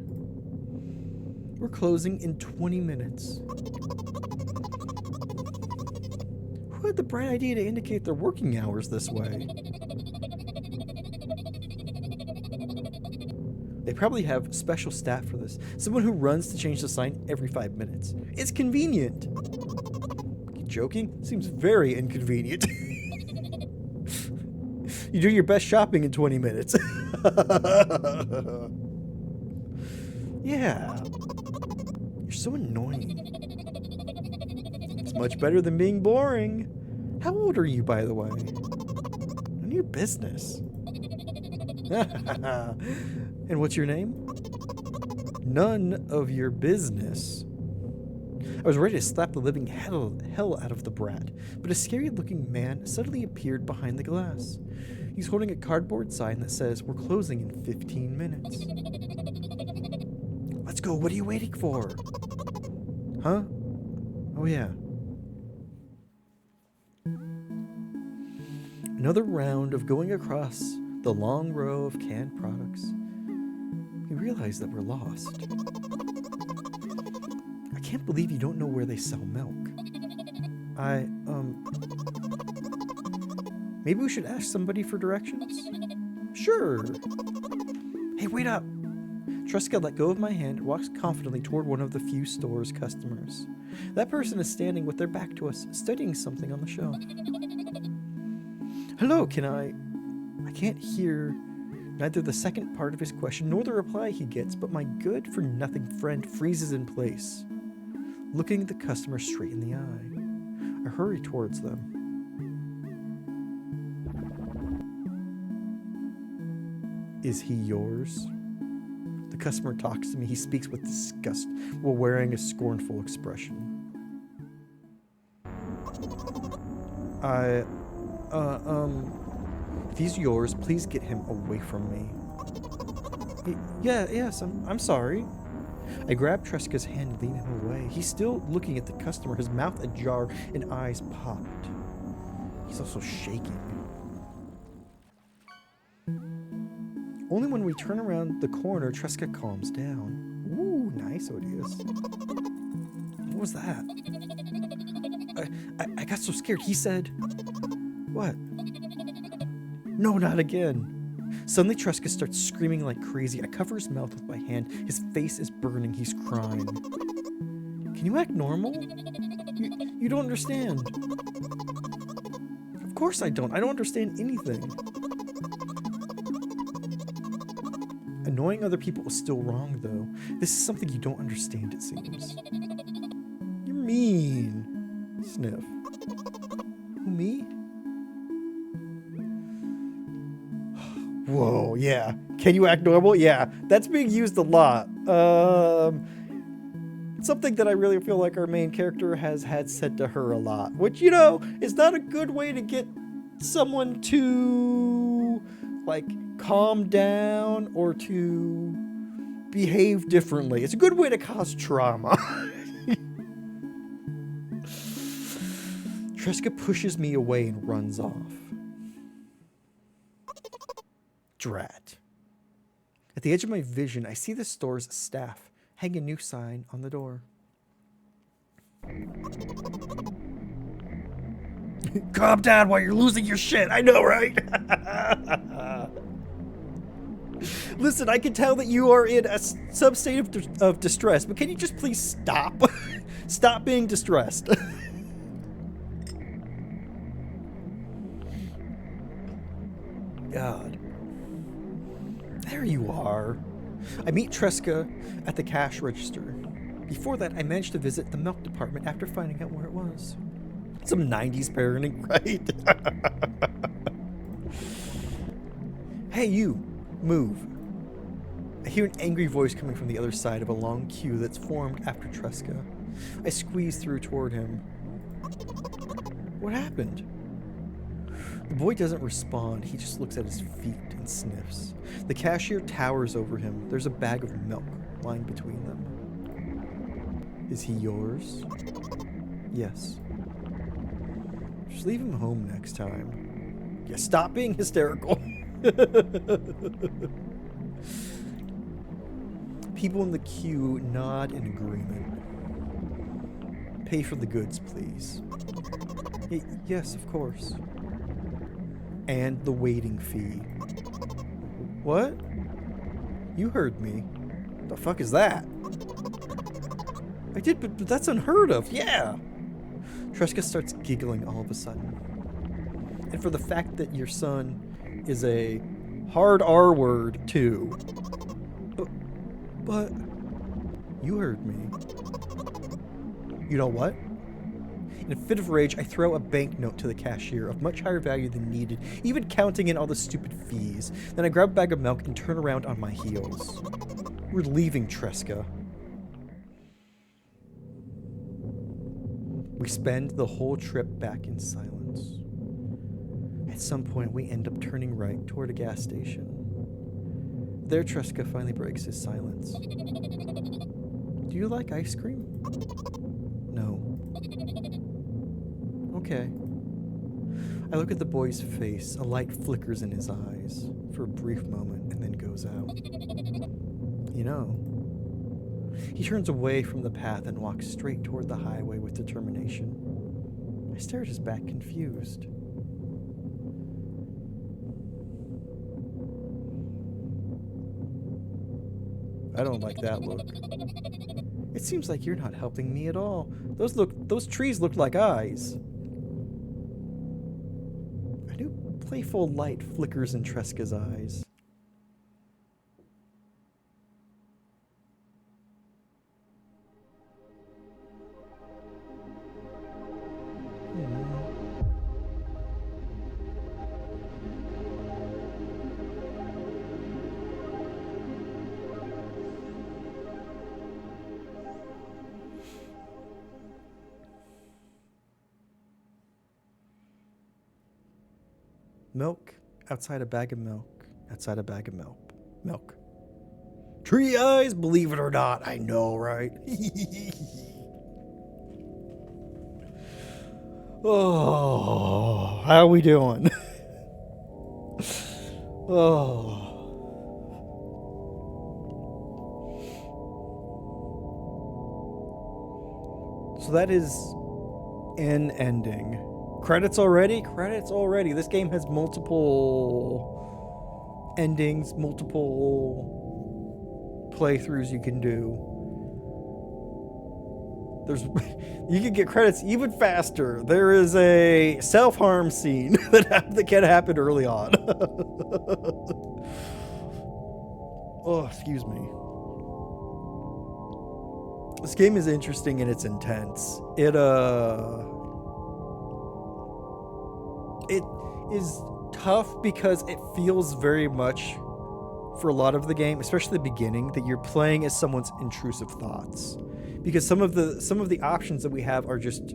We're closing in 20 minutes. Who had the bright idea to indicate their working hours this way? They probably have special staff for this. Someone who runs to change the sign every 5 minutes. It's convenient. You joking? Seems very inconvenient. You do your best shopping in 20 minutes. Yeah. You're so annoying. It's much better than being boring. How old are you, by the way? None of your business. And what's your name? None of your business. I was ready to slap the living hell out of the brat, but a scary-looking man suddenly appeared behind the glass. He's holding a cardboard sign that says, "We're closing in 15 minutes." Let's go, what are you waiting for? Huh? Oh yeah. Another round of going across the long row of canned products. We realize that we're lost. I can't believe you don't know where they sell milk. Maybe we should ask somebody for directions? Sure. Hey, wait up. Tresca let go of my hand and walks confidently toward one of the few store's customers. That person is standing with their back to us, studying something on the shelf. Hello, I can't hear neither the second part of his question nor the reply he gets, but my good-for-nothing friend freezes in place, looking the customer straight in the eye. I hurry towards them. Is he yours? The customer talks to me. He speaks with disgust while wearing a scornful expression. If he's yours, please get him away from me. Yes, I'm sorry. I grab Tresca's hand and lean him away. He's still looking at the customer, his mouth ajar and eyes popped. He's also shaking. Only when we turn around the corner, Tresca calms down. Ooh, nice, Odious. What was that? I got so scared. He said... What? No, not again. Suddenly, Tresca starts screaming like crazy. I cover his mouth with my hand. His face is burning. He's crying. Can you act normal? You don't understand. Of course I don't. I don't understand anything. Annoying other people is still wrong, though. This is something you don't understand, it seems. You're mean. Sniff. Who, me? Whoa, yeah. Can you act normal? Yeah. That's being used a lot. Something that I really feel like our main character has had said to her a lot. Which, you know, is not a good way to get someone to, like, calm down or to behave differently. It's a good way to cause trauma. Tresca pushes me away and runs off. Drat. At the edge of my vision, I see the store's staff hang a new sign on the door. Calm down while you're losing your shit. I know, right? Listen, I can tell that you are in some state of distress, but can you just please stop? Stop being distressed. God. There you are. I meet Tresca at the cash register. Before that, I managed to visit the milk department after finding out where it was. Some 90s parenting, right? Hey, you. Move. I hear an angry voice coming from the other side of a long queue that's formed after Tresca. I squeeze through toward him. What happened? The boy doesn't respond. He just looks at his feet and sniffs. The cashier towers over him. There's a bag of milk lying between them. Is he yours? Yes. Just leave him home next time. Yeah, stop being hysterical. People in the queue nod in agreement. Pay for the goods, please. Yes, of course. And the waiting fee. What? You heard me. The fuck is that? I did, but that's unheard of. Yeah. Tresca starts giggling all of a sudden. And for the fact that your son is a hard R word too. But you heard me. You know what? In a fit of rage, I throw a banknote to the cashier of much higher value than needed, even counting in all the stupid fees. Then I grab a bag of milk and turn around on my heels. We're leaving Tresca. We spend the whole trip back in silence. At some point, we end up turning right toward a gas station. There, Tresca finally breaks his silence. Do you like ice cream? No. Okay. I look at the boy's face. A light flickers in his eyes for a brief moment and then goes out. You know. He turns away from the path and walks straight toward the highway with determination. I stare at his back, confused. I don't like that look. It seems like you're not helping me at all. Those trees look like eyes. A new playful light flickers in Tresca's eyes. Milk outside a bag of milk, outside a bag of milk. Milk. Tree eyes, believe it or not. I know, right? Oh, how are we doing? Oh. So that is an ending. Credits already? Credits already. This game has multiple endings, multiple playthroughs you can do. You can get credits even faster. There is a self-harm scene that can happen early on. Oh, excuse me. This game is interesting and it's intense. It is tough because it feels very much, for a lot of the game, especially the beginning, that you're playing as someone's intrusive thoughts. Because some of the options that we have are just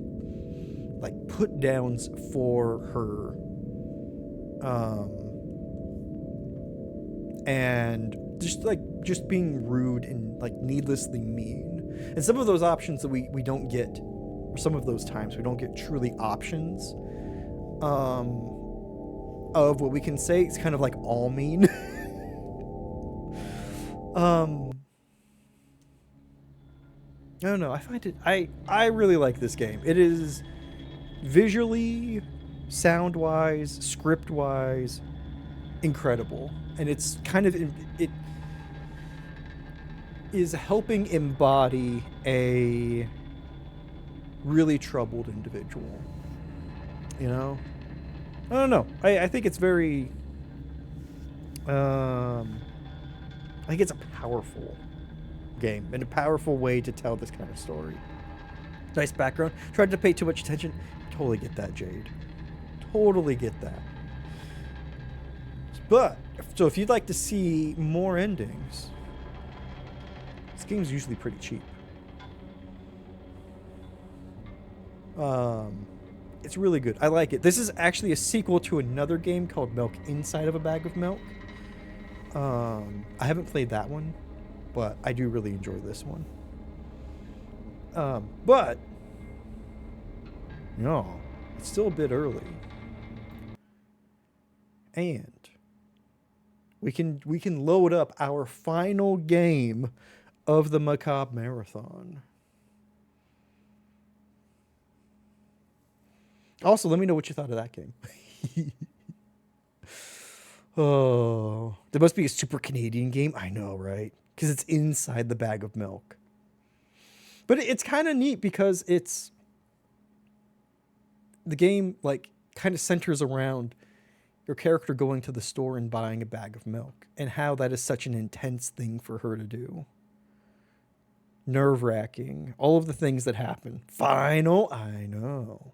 like put downs for her. And just being rude and like needlessly mean. And some of those options that we don't get, or some of those times we don't get truly options of what we can say. It's kind of like all mean. I don't know. I find it. I really like this game. It is visually, sound-wise, script-wise, incredible, and it's kind of it is helping embody a really troubled individual. You know, I don't know. I think it's very. I think it's a powerful game and a powerful way to tell this kind of story. Nice background. Tried to pay too much attention. Totally get that, Jade. Totally get that. But so if you'd like to see more endings, this game's usually pretty cheap. It's really good. I like it. This is actually a sequel to another game called Milk Inside of a Bag of Milk. I haven't played that one, but I do really enjoy this one. But no, It's still a bit early. And we can load up our final game of the Macabre Marathon. Also, let me know what you thought of that game. Oh, there must be a super Canadian game. I know, right? Because it's inside the bag of milk. But it's kind of neat because it's the game like kind of centers around your character going to the store and buying a bag of milk and how that is such an intense thing for her to do. Nerve-wracking, all of the things that happen. Final, I know.